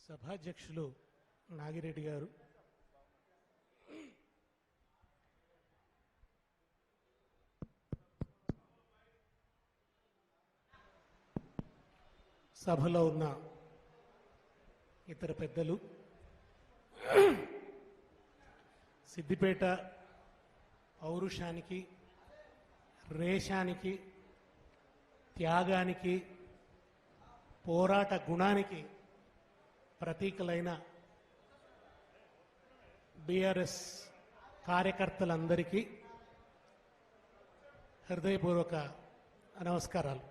సభాధ్యక్షులు నాగిరెడ్డి గారు, సభలో ఉన్న ఇతర పెద్దలు, సిద్దిపేట పౌరుషానికి, రేషానికి, త్యాగానికి, పోరాట గుణానికి ప్రతీకలైన బీఆర్ఎస్ కార్యకర్తలందరికీ హృదయపూర్వక నమస్కారాలు.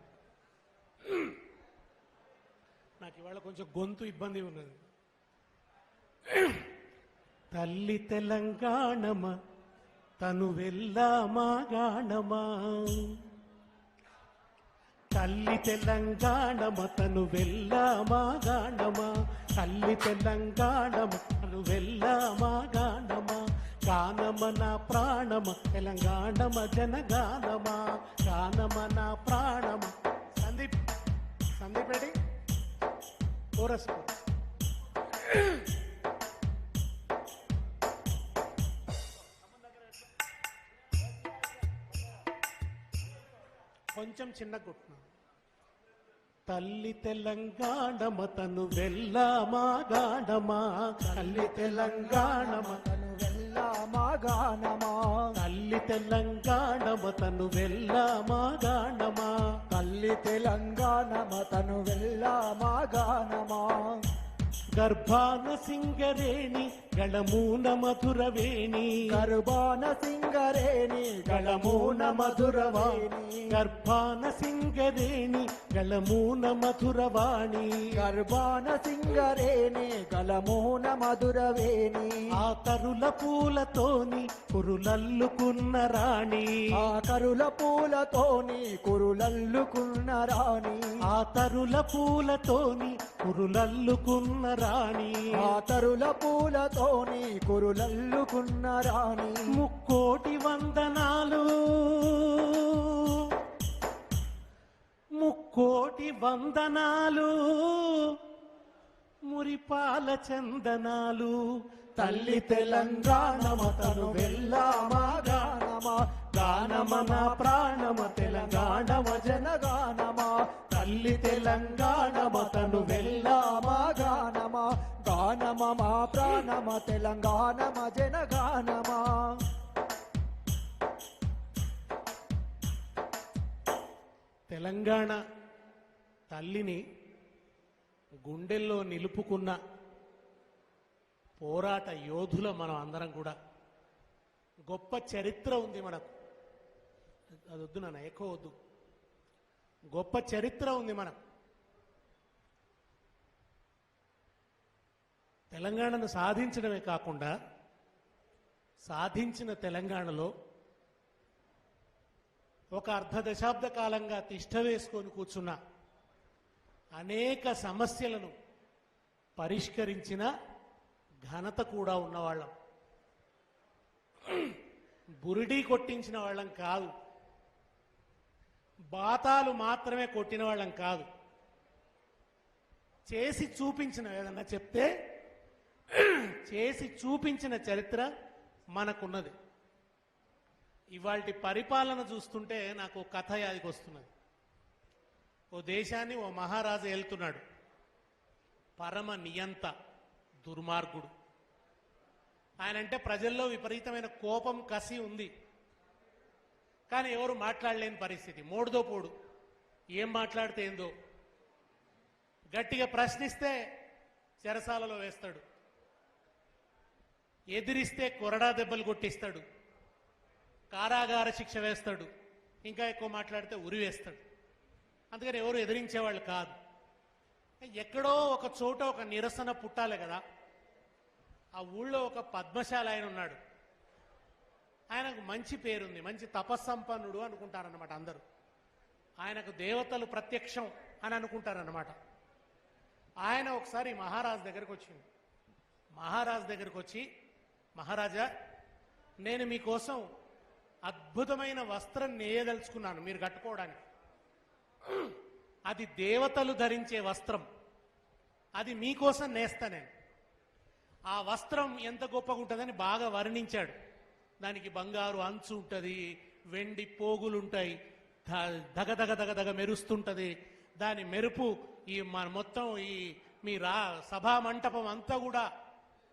నాకు ఇవాళ కొంచెం గొంతు ఇబ్బంది ఉన్నది. తల్లి తెలంగాణమా తను వెళ్ళామా గాణమా, తల్లి తెలంగాణమ తను వెళ్ళామా గాణమా, తల్లి తెలంగాణమ తను వెళ్ళామా గాణమా, గానమ నా ప్రాణమ తెలంగాణమ జనగానమా, గానమ నా ప్రాణమ. సందీప్ రెడ్డి కోరస్. కొంచెం చిన్న గుట్న. తల్లి తెలంగాణమ తను వెళ్ళామా గాణమా, తల్లి తెలంగాణమ తను వెళ్ళామా గానమా, తల్లి తెలంగాణమ తను వెళ్ళామా గాణమా, తల్లి తెలంగాణమ తను వెళ్ళామా గానమా, గర్భాన సింగరేణి గళమూన మధురవేణి, గర్భాన సింగరేణి గళమూన మధురవాణి, గర్భాన సింగరేణి గళమూన మధురవాణి, గర్భాన సింగరేణి గలమూన మధురవేణి, ఆ తరుల పూలతోని కురులల్లుకున్న రాణి, ఆ కరుల పూలతోని కురులల్లుకున్న రాణి, ఆ తరుల పూలతోని కురులల్లుకున్న రాణి, ఆ తరుల పూలతోని కురులల్లుకున్న రాణి, ముక్కోటి వందనాలు ముక్కోటి వందనాలు మురిపాల చందనాలు, తల్లి తెలంగాణమ తను వెళ్ళామా గానమా, గానమ నా ప్రాణమ తెలంగాణమ జనగానమా, తల్లి తెలంగాణమ తను వెళ్ళామా గానమా, గానమ మా ప్రాణమ తెలంగాణమ జనగానమా. తెలంగాణ తల్లిని గుండెల్లో నిలుపుకున్న పోరాట యోధుల మనం అందరం కూడా. గొప్ప చరిత్ర ఉంది మనకు. అది వద్దు నాన్న, ఎక్కువ వద్దు. గొప్ప చరిత్ర ఉంది మనకు. తెలంగాణను సాధించడమే కాకుండా సాధించిన తెలంగాణలో ఒక అర్ధ దశాబ్ద కాలంగా తిష్ట వేసుకొని కూర్చున్న అనేక సమస్యలను పరిష్కరించిన ఘనత కూడా ఉన్నవాళ్ళం. బురిడీ కొట్టించిన వాళ్ళం కాదు, బాతాలు మాత్రమే కొట్టిన వాళ్ళం కాదు, చేసి చూపించిన, ఏదన్నా చెప్తే చేసి చూపించిన చరిత్ర మనకున్నది. ఇవాల్టి పరిపాలన చూస్తుంటే నాకు కథ యాదికి వస్తున్నది. ఓ దేశాన్ని ఓ మహారాజు ఏలుతున్నాడు. పరమ నియంత, దుర్మార్గుడు. ఆయనంటే ప్రజల్లో విపరీతమైన కోపం, కసి ఉంది. కానీ ఎవరు మాట్లాడలేని పరిస్థితి. మోడుదో పోడు, ఏం మాట్లాడితే ఏందో. గట్టిగా ప్రశ్నిస్తే చెరసాలలో వేస్తాడు, ఎదిరిస్తే కొరడా దెబ్బలు కొట్టిస్తాడు, కారాగార శిక్ష వేస్తాడు, ఇంకా ఎక్కువ మాట్లాడితే ఉరి వేస్తాడు. అందుకని ఎవరు ఎదిరించేవాళ్ళు కాదు. ఎక్కడో ఒక చోట ఒక నిరసన పుట్టాలి కదా. ఆ ఊళ్ళో ఒక పద్మశాల ఆయన ఉన్నాడు. ఆయనకు మంచి పేరుంది, మంచి తపస్సంపన్నుడు అనుకుంటారన్నమాట అందరూ. ఆయనకు దేవతలు ప్రత్యక్షం అని అనుకుంటారన్నమాట. ఆయన ఒకసారి మహారాజు దగ్గరకు వచ్చింది. మహారాజు దగ్గరకు వచ్చి, మహారాజా, నేను మీకోసం అద్భుతమైన వస్త్రం నేయదలుచుకున్నాను మీరు కట్టుకోవడానికి. అది దేవతలు ధరించే వస్త్రం అది మీకోసం నేస్తా నేను. ఆ వస్త్రం ఎంత గొప్పగా ఉంటుందని బాగా వర్ణించాడు. దానికి బంగారు అంచు ఉంటుంది, వెండి పోగులుంటాయి, దగ దగ దగ దగ మెరుస్తుంటది. దాని మెరుపు ఈ మొత్తం ఈ మీ సభా మంటపం అంతా కూడా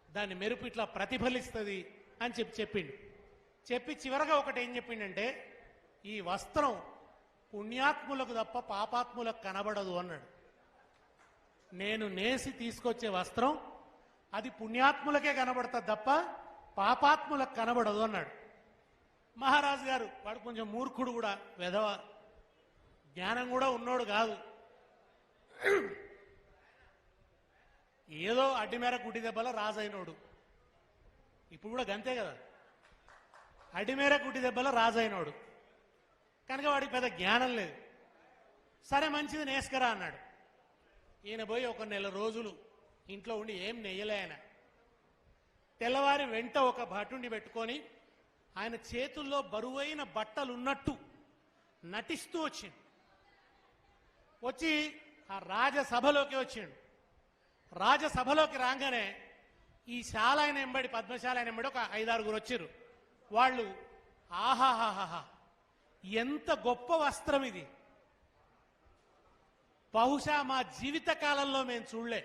దాని మెరుపు ఇట్లా ప్రతిఫలిస్తుంది అని చెప్పిండు. చెప్పి చివరగా ఒకటి ఏం చెప్పిండంటే, ఈ వస్త్రం పుణ్యాత్ములకు తప్ప పాపాత్ములకు కనబడదు అన్నాడు. నేను నేసి తీసుకొచ్చే వస్త్రం అది పుణ్యాత్ములకే కనబడుతుంది తప్ప పాపాత్ములకు కనబడదు అన్నాడు. మహారాజు గారు వాడు కొంచెం మూర్ఖుడు కూడా, వెధవ, జ్ఞానం కూడా ఉన్నోడు కాదు. ఏదో అడ్డిమేర గుడ్డి దెబ్బల రాజైనోడు. ఇప్పుడు కూడా గంతే కదా, అడ్డిమేర గుడ్డి దెబ్బల రాజైనోడు కనుక వాడికి పెద్ద జ్ఞానం లేదు. సరే మంచిది నేస్కరా అన్నాడు. ఈయన పోయి ఒక నెల రోజులు ఇంట్లో ఉండి ఏం నెయ్యలే ఆయన. తెల్లవారి వెంట ఒక భటుని పెట్టుకొని ఆయన చేతుల్లో బరువైన బట్టలు ఉన్నట్టు నటిస్తూ వచ్చిండు. వచ్చి ఆ రాజసభలోకి వచ్చిండు. రాజసభలోకి రాగానే ఈ శాల ఆయన ఎంబడి, పద్మశాల ఆయన ఎంబడి ఒక 5-6 వచ్చారు. వాళ్ళు ఆహాహాహా ఎంత గొప్ప వస్త్రం ఇది, బహుశా మా జీవిత కాలంలో మేము చూడలే,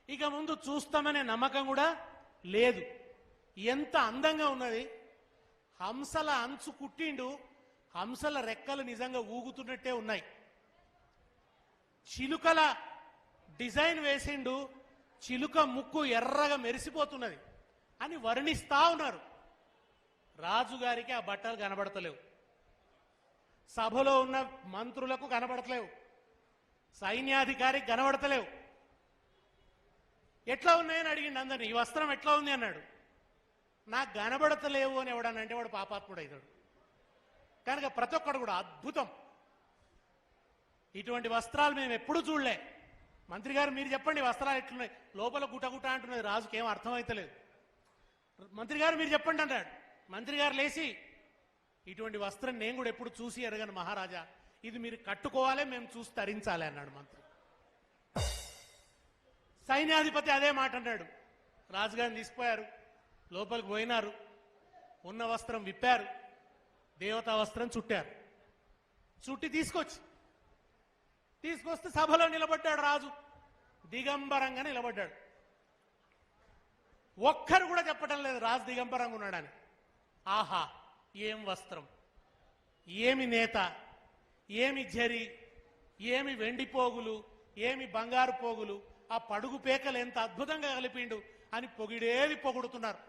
ఇక ముందు చూస్తామనే నమ్మకం కూడా లేదు, ఎంత అందంగా ఉన్నది, హంసల అంచు కుట్టిండు, హంసల రెక్కలు నిజంగా ఊగుతున్నట్టే ఉన్నాయి, చిలుకల డిజైన్ వేసిండు, చిలుక ముక్కు ఎర్రగా మెరిసిపోతున్నది అని వర్ణిస్తా ఉన్నారు. రాజుగారికి ఆ బట్టలు కనబడతలేవు, సభలో ఉన్న మంత్రులకు కనబడతలేవు, సైన్యాధికారికి కనబడతలేవు. ఎట్లా ఉన్నాయని అడిగిండు అందరినీ. ఈ వస్త్రం ఎట్లా ఉంది అన్నాడు. నాకు కనబడతలేవు అని ఎవడనంటే వాడు పాపాత్ముడు అవుతాడు. కనుక ప్రతి ఒక్కడు కూడా అద్భుతం, ఇటువంటి వస్త్రాలు మేము ఎప్పుడూ చూడలే. మంత్రి గారు మీరు చెప్పండి వస్త్రాలు ఎట్లున్నాయి, లోపల గుటగుట అంటున్నది, రాజుకి ఏం అర్థమైతలేదు. మంత్రి గారు మీరు చెప్పండి అన్నాడు. మంత్రి గారు లేచి, ఇటువంటి వస్త్రం నేను కూడా ఎప్పుడు చూసి ఎరగను మహారాజా, ఇది మీరు కట్టుకోవాలి, మేము చూసి తరించాలి అన్నాడు మంత్రి. సైన్యాధిపతి అదే మాట అన్నాడు. రాజుగారిని తీసుకుపోయారు, లోపలికి పోయినారు, ఉన్న వస్త్రం విప్పారు, దేవతా వస్త్రం చుట్టారు. చుట్టి తీసుకొస్తే సభలో నిలబడ్డాడు రాజు, దిగంబరంగా నిలబడ్డాడు. ఒక్కరు కూడా చెప్పటం లేదు రాజు దిగంబరంగా ఉన్నాడని. ఆహా ఏం వస్త్రం, ఏమి నేత, ఏమి జరి, ఏమి వెండి పోగులు, ఏమి బంగారు పోగులు, ఆ పడుగు పేకలు ఎంత అద్భుతంగా కలిపిండు అని పొగిడేది పొగుడుతున్నారు.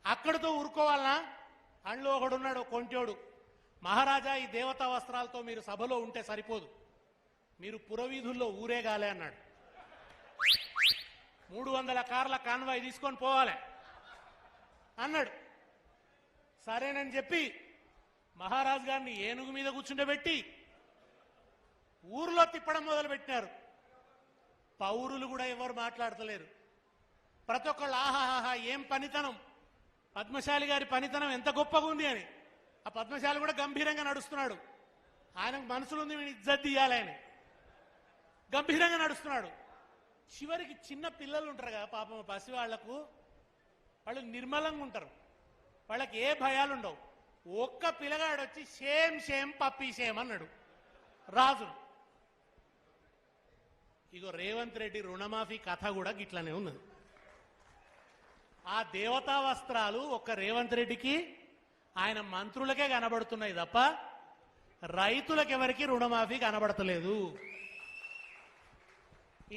అక్కడితో ఊరుకోవాలనా? అండ్లో ఒకడున్నాడు కొంటోడు, మహారాజా ఈ దేవతా వస్త్రాలతో మీరు సభలో ఉంటే సరిపోదు, మీరు పురవీధుల్లో ఊరేగాలే అన్నాడు. 300 కార్ల కాన్వాయ్ తీసుకొని పోవాలి అన్నాడు. సరేనని చెప్పి మహారాజు గారిని ఏనుగు మీద కూర్చుండబెట్టి ఊర్లో తిప్పడం మొదలుపెట్టినారు. పౌరులు కూడా ఎవరు మాట్లాడతలేరు. ప్రతి ఒక్కళ్ళు ఆహాహా ఏం పనితనం, పద్మశాలి గారి పనితనం ఎంత గొప్పగా ఉంది అని. ఆ పద్మశాలి కూడా గంభీరంగా నడుస్తున్నాడు. ఆయనకు మనసులో ఉంది వీడిని ఇజ్జత్ తీయాలి అని, గంభీరంగా నడుస్తున్నాడు. చివరికి చిన్న పిల్లలు ఉంటారు కదా పాపం, పసివాళ్లకు, వాళ్ళు నిర్మలంగా ఉంటారు, వాళ్ళకి ఏ భయాలు ఉండవు. ఒక్క పిల్లగాడు వచ్చి షేమ్ పప్పీ షేమ్ అన్నాడు రాజు. ఇగో రేవంత్ రెడ్డి రుణమాఫీ కథ కూడా గిట్లనే ఉన్నది. ఆ దేవతా వస్త్రాలు ఒక్క రేవంత్ రెడ్డికి ఆయన మంత్రులకే కనబడుతున్నాయి తప్ప రైతులకు ఎవరికి రుణమాఫీ కనబడతలేదు.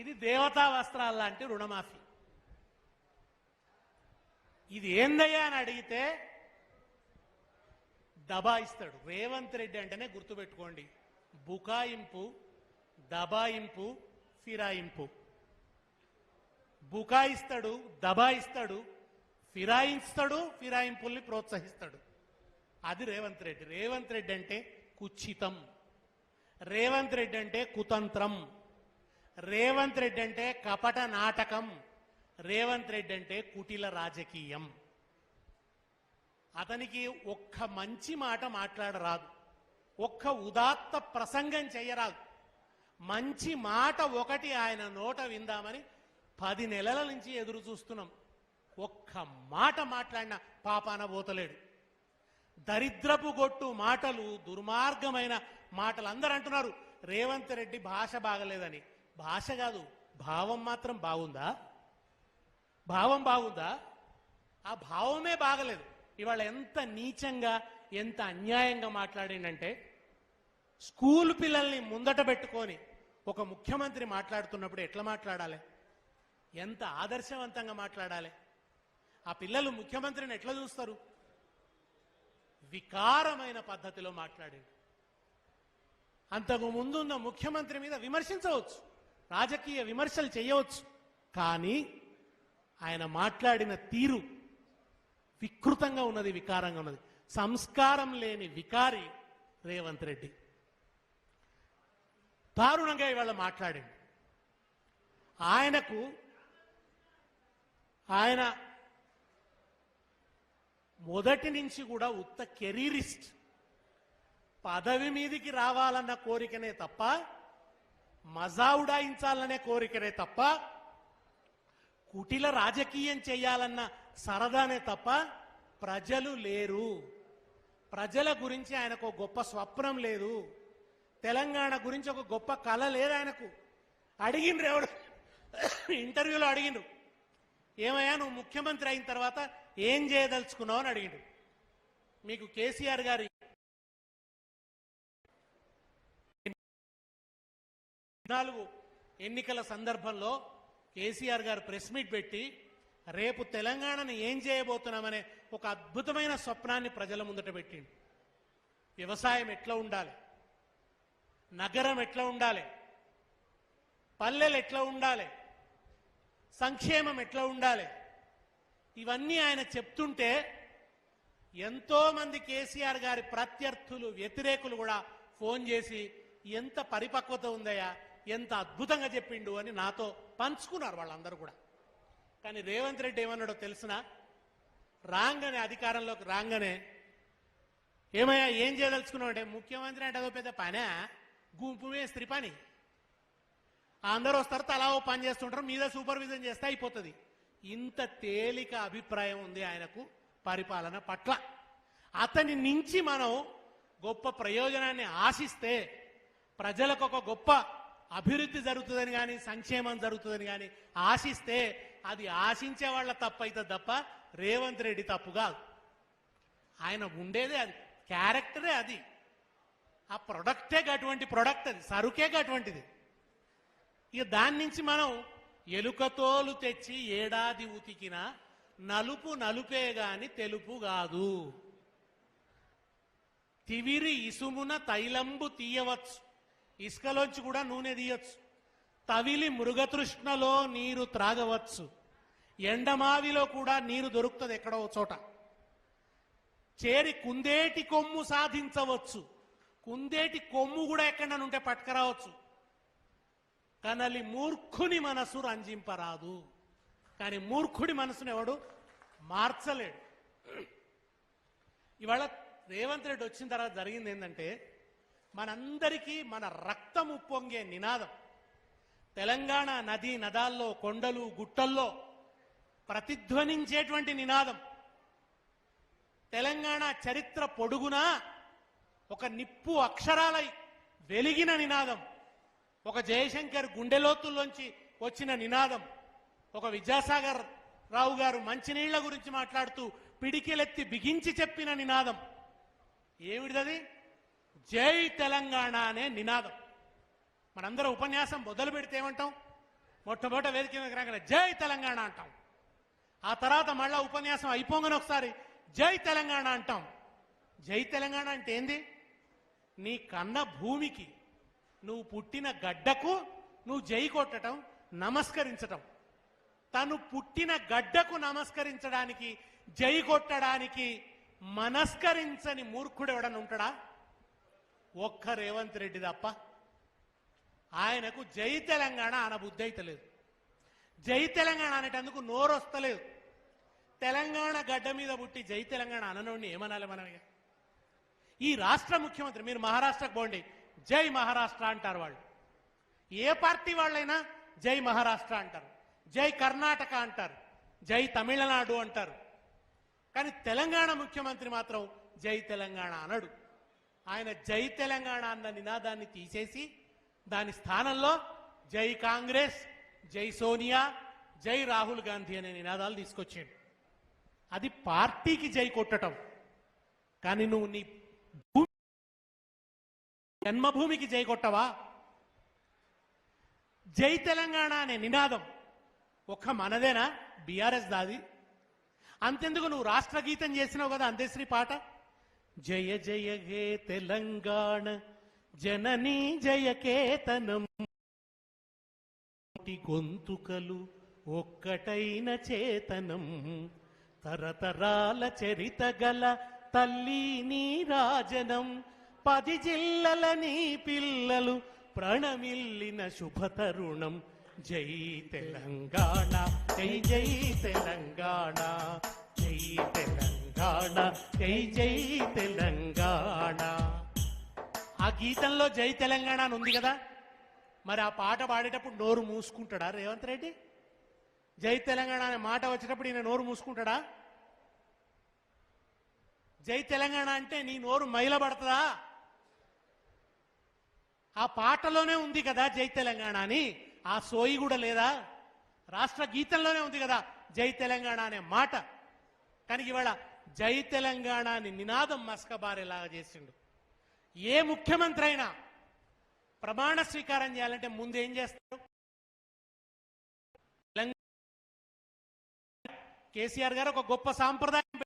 ఇది దేవతా వస్త్రాల లాంటి రుణమాఫీ. ఇది ఏందయ్యా అని అడిగితే దబాయిస్తాడు. రేవంత్ రెడ్డి అంటేనే గుర్తుపెట్టుకోండి, బుకాయింపు, దబాయింపు, ఫిరాయింపు. బుకాయిస్తాడు, దబాయిస్తాడు, ఫిరాయిస్తాడు, ఫిరాయింపుల్ని ప్రోత్సహిస్తాడు. అది రేవంత్ రెడ్డి. రేవంత్ రెడ్డి అంటే కుచితం, రేవంత్ రెడ్డి అంటే కుతంత్రం, రేవంత్ రెడ్డి అంటే కపట నాటకం, రేవంత్ రెడ్డి అంటే కుటిల రాజకీయం. అతనికి ఒక్క మంచి మాట మాట్లాడరాదు, ఒక్క ఉదాత్త ప్రసంగం చేయరాదు. మంచి మాట ఒకటి ఆయన నోట విందామని 10 నెలల నుంచి ఎదురు చూస్తున్నాం. ఒక్క మాట మాట్లాడిన పాపాన పోతలేడు. దరిద్రపు గొట్టు మాటలు, దుర్మార్గమైన మాటలు. అందరూ అంటున్నారు రేవంత్ రెడ్డి భాష బాగలేదని. భాష కాదు, భావం మాత్రం బాగుందా? భావం బాగుందా? ఆ భావమే బాగలేదు. ఇవాళ ఎంత నీచంగా, ఎంత అన్యాయంగా మాట్లాడిందంటే, స్కూల్ పిల్లల్ని ముందట పెట్టుకొని ఒక ముఖ్యమంత్రి మాట్లాడుతున్నప్పుడు ఎట్లా మాట్లాడాలి? ఎంత ఆదర్శవంతంగా మాట్లాడాలి? ఆ పిల్లలు ముఖ్యమంత్రిని ఎట్లా చూస్తారు? వికారమైన పద్ధతిలో మాట్లాడింది. అంతకు ముందున్న ముఖ్యమంత్రి మీద విమర్శించవచ్చు, రాజకీయ విమర్శలు చేయవచ్చు, కానీ ఆయన మాట్లాడిన తీరు వికృతంగా ఉన్నది, వికారంగా ఉన్నది. సంస్కారం లేని వికారి రేవంత్ రెడ్డి. దారుణంగా ఇవాళ మాట్లాడింది. ఆయన మొదటి నుంచి కూడా ఉత్త కెరీరిస్ట్, పదవి మీదికి రావాలన్న కోరికనే తప్ప, మజా ఉడాయించాలనే కోరికనే తప్ప, కుటిల రాజకీయం చేయాలన్న సరదానే తప్ప ప్రజలు లేరు. ప్రజల గురించి ఆయనకు ఒక గొప్ప స్వప్నం లేదు. తెలంగాణ గురించి ఒక గొప్ప కళ లేదు ఆయనకు. అడిగిండ్రు, ఎవడు ఇంటర్వ్యూలో అడిగిండ్రు, ఏమయ్యా నువ్వు ముఖ్యమంత్రి అయిన తర్వాత ఏం చేయదలుచుకున్నావు అని అడిగిండు. మీకు కేసీఆర్ గారి 4 ఎన్నికల సందర్భంలో కేసీఆర్ గారు ప్రెస్ మీట్ పెట్టి రేపు తెలంగాణను ఏం చేయబోతున్నామనే ఒక అద్భుతమైన స్వప్నాన్ని ప్రజల ముందట పెట్టిండు. వ్యవసాయం ఎట్లా ఉండాలి, నగరం ఎట్లా ఉండాలి, పల్లెలు ఎట్లా ఉండాలి, సంక్షేమం ఎట్లా ఉండాలి, ఇవన్నీ ఆయన చెప్తుంటే ఎంతో మంది కేసీఆర్ గారి ప్రత్యర్థులు, వ్యతిరేకులు కూడా ఫోన్ చేసి ఎంత పరిపక్వత ఉందయ్యా, ఎంత అద్భుతంగా చెప్పిండు అని నాతో పంచుకున్నారు వాళ్ళందరూ కూడా. కానీ రేవంత్ రెడ్డి ఏమన్నాడో తెలిసినా, రాగానే అధికారంలోకి రాగానే ఏమయ్యా ఏం చేయదలుచుకున్నావు అంటే, ముఖ్యమంత్రి అంటే అదో పెద్ద పనే, గుంపు మేస్త్రి పని, అందరూ వస్తారు తలా ఓ పని చేస్తుంటారు, మీద సూపర్విజన్ చేస్తే అయిపోతుంది. ఇంత తేలిక అభిప్రాయం ఉంది ఆయనకు పరిపాలన పట్ల. అతని నుంచి మనం గొప్ప ప్రయోజనాన్ని ఆశిస్తే, ప్రజలకు ఒక గొప్ప అభివృద్ధి జరుగుతుందని కానీ, సంక్షేమం జరుగుతుందని కానీ ఆశిస్తే, అది ఆశించే వాళ్ళ తప్పు అవుతుంది తప్ప రేవంత్ రెడ్డి తప్పు కాదు. ఆయన ఉండేదే అది, క్యారెక్టరే అది, ఆ ప్రొడక్టే అటువంటి ప్రొడక్ట్, అది సరుకే అటువంటిది. ఇక దాని నుంచి మనం ఎలుకతోలు తెచ్చి ఏడాది ఉతికిన నలుపు నలుపే గాని తెలుపు కాదు. తివిరి ఇసుమున తైలంబు తీయవచ్చు, ఇసుకలోంచి కూడా నూనె తీయవచ్చు. తవిలి మృగతృష్ణలో నీరు త్రాగవచ్చు, ఎండమావిలో కూడా నీరు దొరుకుతుంది ఎక్కడో చోట. చేరి కుందేటి కొమ్ము సాధించవచ్చు, కుందేటి కొమ్ము కూడా ఎక్కడనుంటే పట్టుకరావచ్చు. కనలి మూర్ఖుని మనసు రంజింపరాదు. కానీ మూర్ఖుడి మనసును ఎవడు మార్చలేడు. ఇవాళ రేవంత్ రెడ్డి వచ్చిన తర్వాత జరిగింది ఏంటంటే, మనందరికీ మన రక్తం ఉప్పొంగే నినాదం, తెలంగాణ నదీ నదాల్లో, కొండలు గుట్టల్లో ప్రతిధ్వనించేటువంటి నినాదం, తెలంగాణ చరిత్ర పొడుగునా ఒక నిప్పు అక్షరాలై వెలిగిన నినాదం, ఒక జయశంకర్ గుండెలోతుల్లోంచి వచ్చిన నినాదం, ఒక విద్యాసాగర్ రావు గారు మంచినీళ్ల గురించి మాట్లాడుతూ పిడికిలెత్తి బిగించి చెప్పిన నినాదం. ఏమిటిది? జై తెలంగాణ అనే నినాదం. మనందరూ ఉపన్యాసం మొదలు పెడితే ఏమంటాం? మొట్టమొదట వేదిక మీదకి రాగానే జై తెలంగాణ అంటాం. ఆ తర్వాత మళ్ళా ఉపన్యాసం అయిపోగానే ఒకసారి జై తెలంగాణ అంటాం. జై తెలంగాణ అంటే ఏంది? నీ కన్న భూమికి, నువ్వు పుట్టిన గడ్డకు నువ్వు జై కొట్టడం, నమస్కరించటం. తను పుట్టిన గడ్డకు నమస్కరించడానికి, జై కొట్టడానికి మనస్కరించని మూర్ఖుడు ఎవడన్నా ఉంటాడా? ఒక్క రేవంత్ రెడ్డి తప్ప. ఆయనకు జై తెలంగాణ అనబుద్ధి అయితలేదు, జై తెలంగాణ అనేటందుకు నోరు వస్తలేదు. తెలంగాణ గడ్డ మీద పుట్టి జై తెలంగాణ అననోడిని ఏమనాలి మనమే? ఈ రాష్ట్ర ముఖ్యమంత్రి, మీరు మహారాష్ట్రకు పోండి, జై మహారాష్ట్ర అంటారు వాళ్ళు. ఏ పార్టీ వాళ్ళైనా జై మహారాష్ట్ర అంటారు, జై కర్ణాటక అంటారు, జై తమిళనాడు అంటారు. కానీ తెలంగాణ ముఖ్యమంత్రి మాత్రం జై తెలంగాణ అనడు. ఆయన జై తెలంగాణ అన్న నినాదాన్ని తీసేసి దాని స్థానంలో జై కాంగ్రెస్, జై సోనియా, జై రాహుల్ గాంధీ అనే నినాదాలు తీసుకొచ్చాడు. అది పార్టీకి జై కొట్టడం. కానీ నువ్వు నీ జన్మభూమికి జై కొట్టవా? జై తెలంగాణ అనే నినాదం ఒక్క మనదేనా? బీఆర్ఎస్ దాది. అంతెందుకు, నువ్వు రాష్ట్ర గీతం చేసినావు కదా అంత్యశ్రీ పాట. జయ జయ హే తెలంగాణ జననీ జయకేతనం, గొంతుకలు ఒక్కటైన చేతనం, తరతరాల చరిత గల తల్లి నీ రాజనం, 10 జిల్లల నీ పిల్లలు ప్రణమిల్లిన శుభతరుణం. జై తెలంగాణ, జై జై తెలంగాణ, జై తెలంగాణ, జై జై తెలంగాణ. ఆ గీతంలో జై తెలంగాణ అని ఉంది కదా, మరి ఆ పాట పాడేటప్పుడు నోరు మూసుకుంటాడా రేవంత్ రెడ్డి? జై తెలంగాణ అనే మాట వచ్చేటప్పుడు ఈయన నోరు మూసుకుంటాడా? జై తెలంగాణ అంటే నీ నోరు మైలబడుతుందా? ఆ పాటలోనే ఉంది కదా జై తెలంగాణ అని. ఆ సోయి కూడా లేదా? రాష్ట్ర గీతంలోనే ఉంది కదా జై తెలంగాణ అనే మాట. కానీ ఇవాళ జై తెలంగాణ అని నినాదం మస్కబారేలాగా చేసిండు. ఏ ముఖ్యమంత్రి అయినా ప్రమాణ స్వీకారం చేయాలంటే ముందు ఏం చేస్తారు? కేసీఆర్ గారు ఒక గొప్ప సాంప్రదాయం,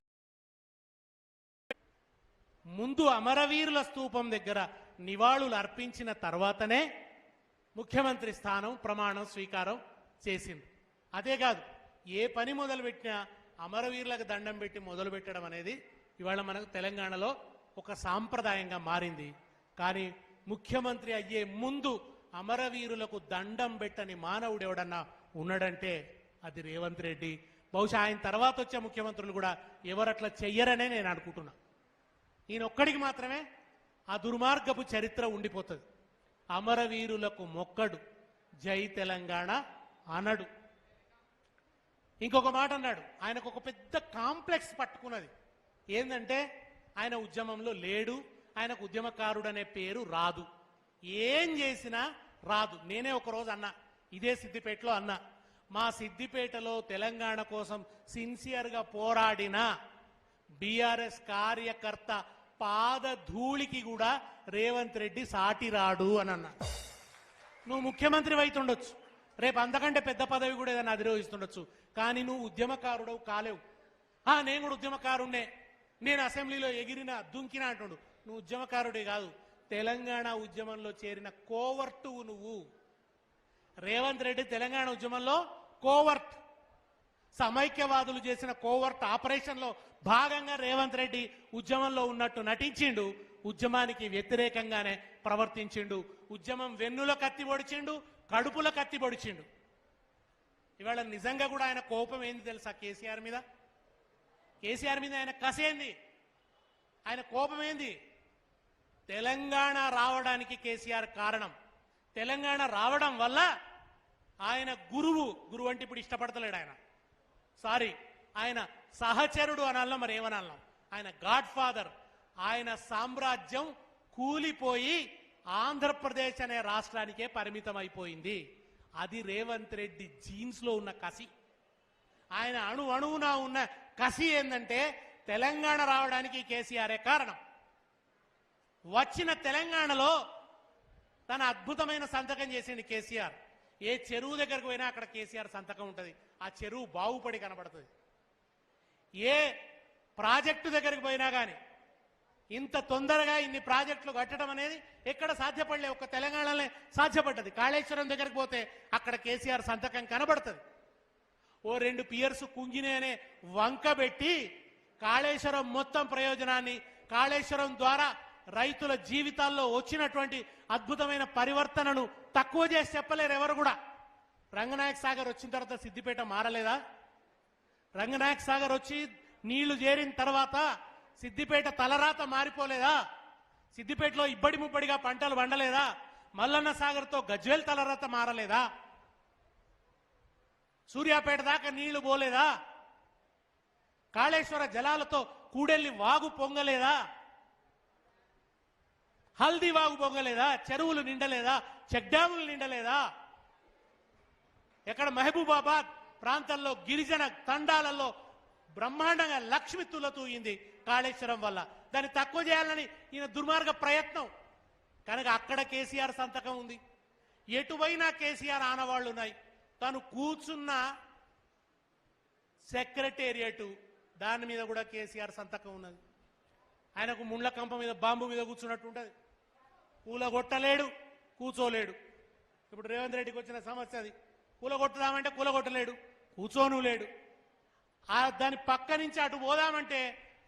ముందు అమరవీరుల స్తూపం దగ్గర నివాళులు అర్పించిన తర్వాతనే ముఖ్యమంత్రి స్థానం ప్రమాణం స్వీకారం చేసింది. అదే కాదు, ఏ పని మొదలుపెట్టినా అమరవీరులకు దండం పెట్టి మొదలు పెట్టడం అనేది ఇవాళ మనకు తెలంగాణలో ఒక సాంప్రదాయంగా మారింది. కానీ ముఖ్యమంత్రి అయ్యే ముందు అమరవీరులకు దండం పెట్టని మానవుడు ఎవడన్నా ఉన్నాడంటే అది రేవంత్ రెడ్డి. బహుశా ఆయన తర్వాత వచ్చే ముఖ్యమంత్రులు కూడా ఎవరట్లా చెయ్యరనే నేను అనుకుంటున్నా. ఈయన ఒక్కడికి మాత్రమే ఆ దుర్మార్గపు చరిత్ర ఉండిపోతుంది. అమరవీరులకు మొక్కడు, జై తెలంగాణ అనడు. ఇంకొక మాట అన్నాడు, ఆయనకు ఒక పెద్ద కాంప్లెక్స్ పట్టుకున్నది. ఏంటంటే ఆయన ఉద్యమంలో లేడు, ఆయనకు ఉద్యమకారుడు అనే పేరు రాదు, ఏం చేసినా రాదు. నేనే ఒకరోజు అన్నా, ఇదే సిద్దిపేటలో అన్నా, మా సిద్దిపేటలో తెలంగాణ కోసం సిన్సియర్గా పోరాడిన బీఆర్ఎస్ కార్యకర్త పాదధూళికి కూడా రేవంత్ రెడ్డి సాటి రాడు అని అన్నా. నువ్వు ముఖ్యమంత్రి అవుతుండొచ్చు, రేపు అంతకంటే పెద్ద పదవి కూడా ఏదైనా అధిరోహిస్తుండొచ్చు, కానీ నువ్వు ఉద్యమకారుడవు కాలేవు. నేను కూడా ఉద్యమకారుణ్ణే, నేను అసెంబ్లీలో ఎగిరిన దుంకినా అంటుండు. నువ్వు ఉద్యమకారుడే కాదు, తెలంగాణ ఉద్యమంలో చేరిన కోవర్టువు నువ్వు. రేవంత్ రెడ్డి తెలంగాణ ఉద్యమంలో కోవర్ట్, సమైక్యవాదులు చేసిన కోవర్ట్ ఆపరేషన్లో భాగంగా రేవంత్ రెడ్డి ఉద్యమంలో ఉన్నట్టు నటించిండు, ఉద్యమానికి వ్యతిరేకంగానే ప్రవర్తించిండు. ఉద్యమం వెన్నుల కత్తి పొడిచిండు, కడుపుల కత్తి పొడిచిండు. ఇవాళ నిజంగా కూడా ఆయన కోపం ఏంది తెలుసా? కేసీఆర్ మీద. కేసీఆర్ మీద ఆయన కసేంది, ఆయన కోపం ఏంది? తెలంగాణ రావడానికి కేసీఆర్ కారణం. తెలంగాణ రావడం వల్ల ఆయన గురువు అంటే ఇప్పుడు ఇష్టపడతలేడు ఆయన, సారీ ఆయన సహచరుడు అనాలనో మరి ఏమనాలనో, ఆయన గాడ్ ఫాదర్, ఆయన సామ్రాజ్యం కూలిపోయి ఆంధ్రప్రదేశ్ అనే రాష్ట్రానికే పరిమితం అయిపోయింది. అది రేవంత్ రెడ్డి జీన్స్ లో ఉన్న కసి. ఆయన అణువున ఉన్న కసి ఏంటంటే తెలంగాణ రావడానికి కేసీఆరే కారణం. వచ్చిన తెలంగాణలో తన అద్భుతమైన సంతకం చేసింది కేసీఆర్. ఏ చెరువు దగ్గరకు పోయినా అక్కడ కేసీఆర్ సంతకం ఉంటుంది, ఆ చెరువు బాగుపడి కనబడుతుంది. ఏ ప్రాజెక్టు దగ్గరికి పోయినా కానీ ఇంత తొందరగా ఇన్ని ప్రాజెక్టులు కట్టడం అనేది ఎక్కడ సాధ్యపడలే, ఒక్క తెలంగాణలోనే సాధ్యపడ్డది. కాళేశ్వరం దగ్గరికి పోతే అక్కడ కేసీఆర్ సంతకం కనబడుతుంది. ఓ 2 పియర్స్ కుంగినే వంక పెట్టి కాళేశ్వరం మొత్తం ప్రయోజనాన్ని, కాళేశ్వరం ద్వారా రైతుల జీవితాల్లో వచ్చినటువంటి అద్భుతమైన పరివర్తనను తక్కువ చేసి చెప్పలేరు ఎవరు కూడా. రంగనాయక సాగర్ వచ్చిన తర్వాత సిద్దిపేట మారలేదా? రంగనాయక సాగర్ వచ్చి నీళ్లు చేరిన తర్వాత సిద్దిపేట తలరాత మారిపోలేదా? సిద్దిపేటలో ఇబ్బడి ముబ్బడిగా పంటలు పండలేదా? మల్లన్న సాగర్తో గజ్వేల్ తలరత మారలేదా? సూర్యాపేట దాకా నీళ్లు పోలేదా? కాళేశ్వర జలాలతో కూడెల్లి వాగు పొంగలేదా? హల్దీ వాగు పొంగలేదా? చెరువులు నిండలేదా? చెక్ డ్యాములు నిండలేదా? ఎక్కడ మహబూబాబాద్ ప్రాంతాల్లో గిరిజన తండాలలో బ్రహ్మాండంగా లక్ష్మి తులతూయింది కాళేశ్వరం వల్ల. దాన్ని తక్కువ చేయాలని ఈయన దుర్మార్గ ప్రయత్నం. కనుక అక్కడ కేసీఆర్ సంతకం ఉంది. ఎటువైనా కేసీఆర్ ఆనవాళ్లు ఉన్నాయి. తను కూర్చున్న సెక్రటేరియట్ దాని మీద కూడా కేసీఆర్ సంతకం ఉన్నది. ఆయనకు ముండ్ల కంప మీద బాంబు మీద కూర్చున్నట్టు ఉంటుంది. కూలగొట్టలేడు, కూర్చోలేడు. ఇప్పుడు రేవంత్ రెడ్డికి వచ్చిన సమస్య అది. కూలగొట్టుదామంటే కూలగొట్టలేడు, కూర్చోను లేడు. దాని పక్క నుంచి అటు పోదామంటే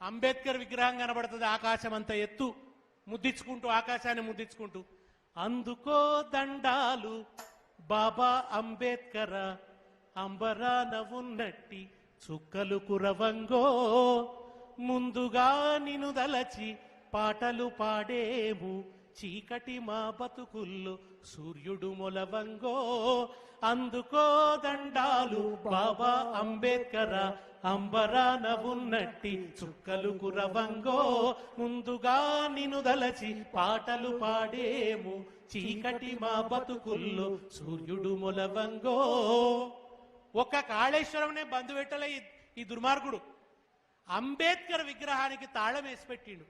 అంబేద్కర్ విగ్రహం కనబడుతుంది ఆకాశం అంత ఎత్తు, ముద్దించుకుంటూ ఆకాశాన్ని ముద్దించుకుంటూ. అందుకో దండాలు బాబా అంబేద్కర, అంబరాన ఉన్నట్టి చుక్కలు కురవంగో, ముందుగా నిన్ను దలచి పాటలు పాడేము, చీకటి మా బతుకుల్లో సూర్యుడు మొలవంగో. అందుకో దండాలు బాబా అంబేద్కర, అంబరాన ఉన్నట్టి చుక్కలు కురవంగో, ముందుగా నిన్ను దలచి పాటలు పాడేము, చీకటి మా బతుకుల్లో సూర్యుడు మొలవంగో. ఒక్క కాళేశ్వరంనే బంధు పెట్టలే ఈ దుర్మార్గుడు. అంబేద్కర్ విగ్రహానికి తాళం వేసి పెట్టిండు.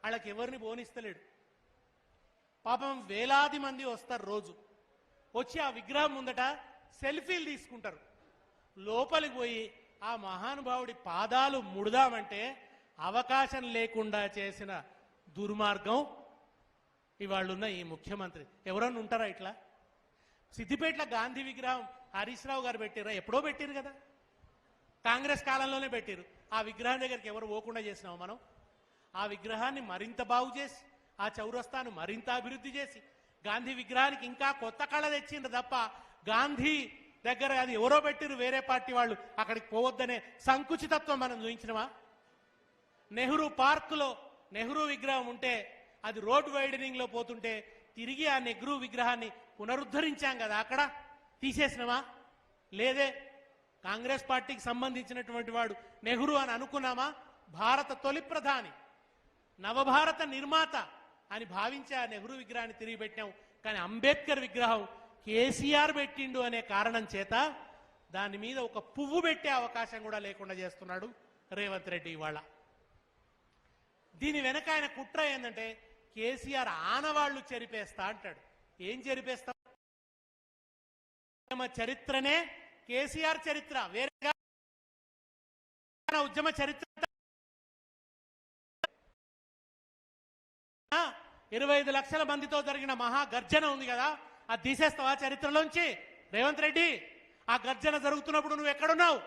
వాళ్ళకి ఎవరిని బోనిస్తలేడు. పాపం వేలాది మంది వస్తారు రోజు. వచ్చి ఆ విగ్రహం ముందట సెల్ఫీలు తీసుకుంటారు. లోపలికి పోయి ఆ మహానుభావుడి పాదాలు ముడదామంటే అవకాశం లేకుండా చేసిన దుర్మార్గం ఇవాళ్ళున్న ఈ ముఖ్యమంత్రి. ఎవరన్నా ఉంటారా ఇట్లా? సిద్దిపేటలో గాంధీ విగ్రహం హరీష్ రావు గారు పెట్టిరా? ఎప్పుడో పెట్టిరు కదా, కాంగ్రెస్ కాలంలోనే పెట్టిరు. ఆ విగ్రహం దగ్గరికి ఎవరు పోకుండా చేసినావు మనం? ఆ విగ్రహాన్ని మరింత బాగు చేసి, ఆ చౌరస్తాను మరింత అభివృద్ధి చేసి, గాంధీ విగ్రహానికి ఇంకా కొత్త కళ తెచ్చిండ్రు తప్ప గాంధీ దగ్గర అది ఎవరో పెట్టిరు వేరే పార్టీ వాళ్ళు, అక్కడికి పోవద్దనే సంకుచితత్వం మనం చూపించినమా? నెహ్రూ పార్కులో నెహ్రూ విగ్రహం ఉంటే అది రోడ్ వైడనింగ్ లో పోతుంటే తిరిగి ఆ నెహ్రూ విగ్రహాన్ని పునరుద్ధరించాం కదా, అక్కడ తీసేసినమా? లేదే. కాంగ్రెస్ పార్టీకి సంబంధించినటువంటి వాడు నెహ్రూ అని అనుకున్నామా? భారత తొలి ప్రధాని, నవభారత నిర్మాత అని భావించి ఆ నెహ్రూ విగ్రహాన్ని తిరిగి పెట్టాం. కానీ అంబేద్కర్ విగ్రహం కేసీఆర్ పెట్టిండు అనే కారణం చేత దాని మీద ఒక పువ్వు పెట్టే అవకాశం కూడా లేకుండా చేస్తున్నాడు రేవంత్ రెడ్డి ఇవాళ. దీని వెనక ఆయన కుట్ర ఏంటంటే కేసీఆర్ ఆనవాళ్లు చెరిపేస్తా అంటాడు. ఏం చెరిపేస్తా? చరిత్రనే కేసీఆర్ చరిత్ర, వేరేగా ఉద్యమ చరిత్ర 25 లక్షల మందితో జరిగిన మహాగర్జన ఉంది కదా, అది తీసేస్తావా చరిత్రలోంచి రేవంత్ రెడ్డి? ఆ గర్జన జరుగుతున్నప్పుడు నువ్వు ఎక్కడున్నావు?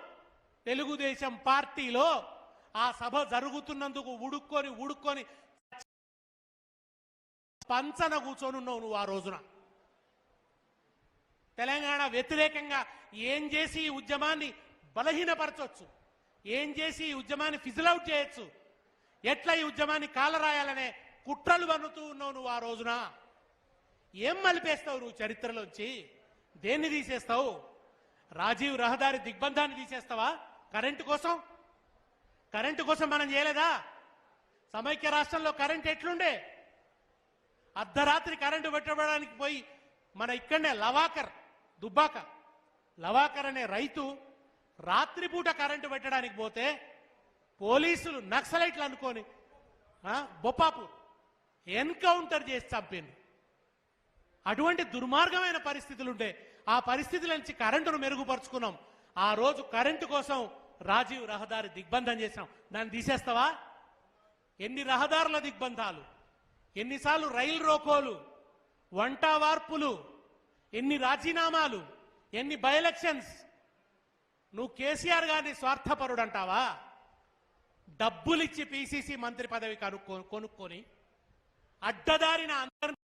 తెలుగుదేశం పార్టీలో ఆ సభ జరుగుతున్నందుకు ఉడుక్కొని పంచన కూర్చొని ఉన్నావు నువ్వు ఆ రోజున. తెలంగాణ వ్యతిరేకంగా ఏం చేసి ఈ ఉద్యమాన్ని బలహీనపరచొచ్చు, ఏం చేసి ఈ ఉద్యమాన్ని ఫిజిలౌట్ చేయొచ్చు, ఎట్లా ఈ ఉద్యమాన్ని కాలరాయాలనే కుట్రలు వన్నుతూ ఉన్నావు నువ్వు ఆ రోజున. ఏం మలిపేస్తావు నువ్వు చరిత్రలోంచి? దేన్ని తీసేస్తావు? రాజీవ్ రహదారి దిగ్బంధాన్ని తీసేస్తావా? కరెంటు కోసం మనం చేయలేదా? సమైక్య రాష్ట్రంలో కరెంట్ ఎట్లుండే? అర్ధరాత్రి కరెంటు పెట్టబడడానికి పోయి మన ఇక్కడనే దుబ్బాక లవాకర్ అనే రైతు రాత్రిపూట కరెంటు పెట్టడానికి పోతే పోలీసులు నక్సలైట్లు అనుకొని బొప్పాపు ఎన్కౌంటర్ చేసి చంపింది. అటువంటి దుర్మార్గమైన పరిస్థితులుంటే ఆ పరిస్థితుల నుంచి కరెంటును మెరుగుపరుచుకున్నాం. ఆ రోజు కరెంటు కోసం రాజీవ్ రహదారి దిగ్బంధం చేశాం. దాన్ని తీసేస్తావా? ఎన్ని రహదారుల దిగ్బంధాలు, ఎన్నిసార్లు రైలు రోకోలు, వంట వార్పులు, ఎన్ని రాజీనామాలు, ఎన్ని బై ఎలక్షన్స్. నువ్వు కేసీఆర్ గారిని స్వార్థపరుడు అంటావా? డబ్బులిచ్చి పిసిసి మంత్రి పదవి కొనుక్కొని అడ్డదారిన అందరినీ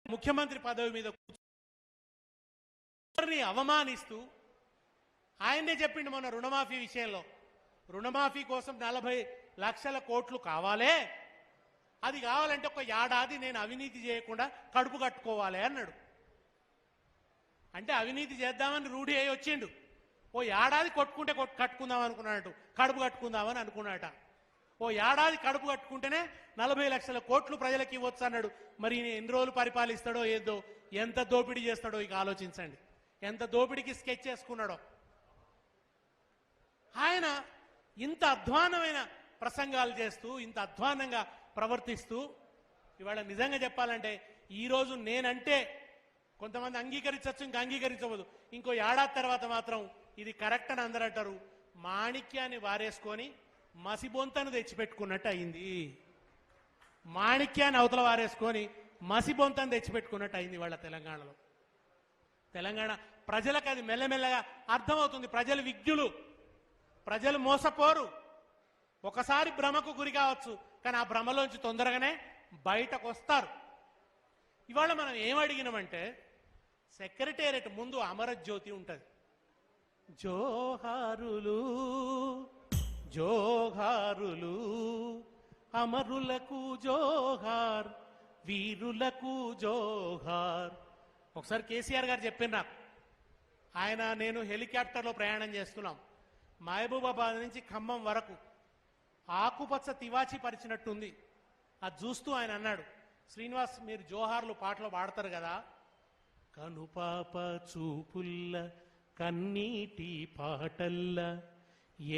ముఖ్యమంత్రి పదవి మీద కూర్చొని అవమానిస్తూ ఆయనే చెప్పిండు మొన్న రుణమాఫీ విషయంలో. రుణమాఫీ కోసం 40 లక్షల కోట్లు కావాలే, అది కావాలంటే ఒక ఏడాది నేను అవినీతి చేయకుండా కడుపు కట్టుకోవాలి అన్నాడు. అంటే అవినీతి చేద్దామని రూఢి అయి వచ్చిండు. ఓ ఏడాది కొట్టుకుంటే కట్టుకుందాం అనుకున్నాడు, కడుపు కట్టుకుందామని అనుకున్నాట. ఓ ఏడాది కడుపు కట్టుకుంటేనే 40 లక్షల కోట్లు ప్రజలకు ఇవ్వచ్చు అన్నాడు. మరి ఈయన ఎన్ని రోజులు పరిపాలిస్తాడో ఏదో, ఎంత దోపిడీ చేస్తాడో ఇక ఆలోచించండి. ఎంత దోపిడీకి స్కెచ్ చేసుకున్నాడో ఆయన. ఇంత అధ్వానమైన ప్రసంగాలు చేస్తూ, ఇంత అధ్వానంగా ప్రవర్తిస్తూ, ఇవాళ నిజంగా చెప్పాలంటే ఈరోజు నేనంటే కొంతమంది అంగీకరించవచ్చు, ఇంకా అంగీకరించవద్దు. ఇంకో ఏడాది తర్వాత మాత్రం ఇది కరెక్ట్ అని అందరూ అంటారు. మాణిక్యాన్ని వారేసుకొని మసిబొంతను తెచ్చిపెట్టుకున్నట్టు అయింది. మాణిక్యాన్ని అవతల వారేసుకొని మసిబొంతను తెచ్చిపెట్టుకున్నట్టు అయింది వాళ్ళ తెలంగాణలో. తెలంగాణ ప్రజలకు అది మెల్లమెల్లగా అర్థమవుతుంది. ప్రజలు విజ్ఞులు, ప్రజలు మోసపోరు. ఒకసారి భ్రమకు గురి కావచ్చు, కానీ ఆ భ్రమలోంచి తొందరగానే బయటకు వస్తారు. ఇవాళ మనం ఏం అడిగినామంటే, సెక్రటేరియట్ ముందు అమరజ్యోతి ఉంటుంది. జోహారులు జోహారులు అమరులకు జోహార్, వీరులకు జోహార్. ఒకసారి కేసీఆర్ గారు చెప్పిన నాకు, ఆయన నేను హెలికాప్టర్లో ప్రయాణం చేస్తున్నాం. మహబూబాబాద్ నుంచి ఖమ్మం వరకు ఆకుపచ్చ తివాచి పరిచినట్టుంది. అది చూస్తూ ఆయన అన్నాడు, శ్రీనివాస్ మీరు జోహార్లు పాటలు పాడతారు కదా, కనుపాప చూపుల్ల కన్నీటి పాటల్ల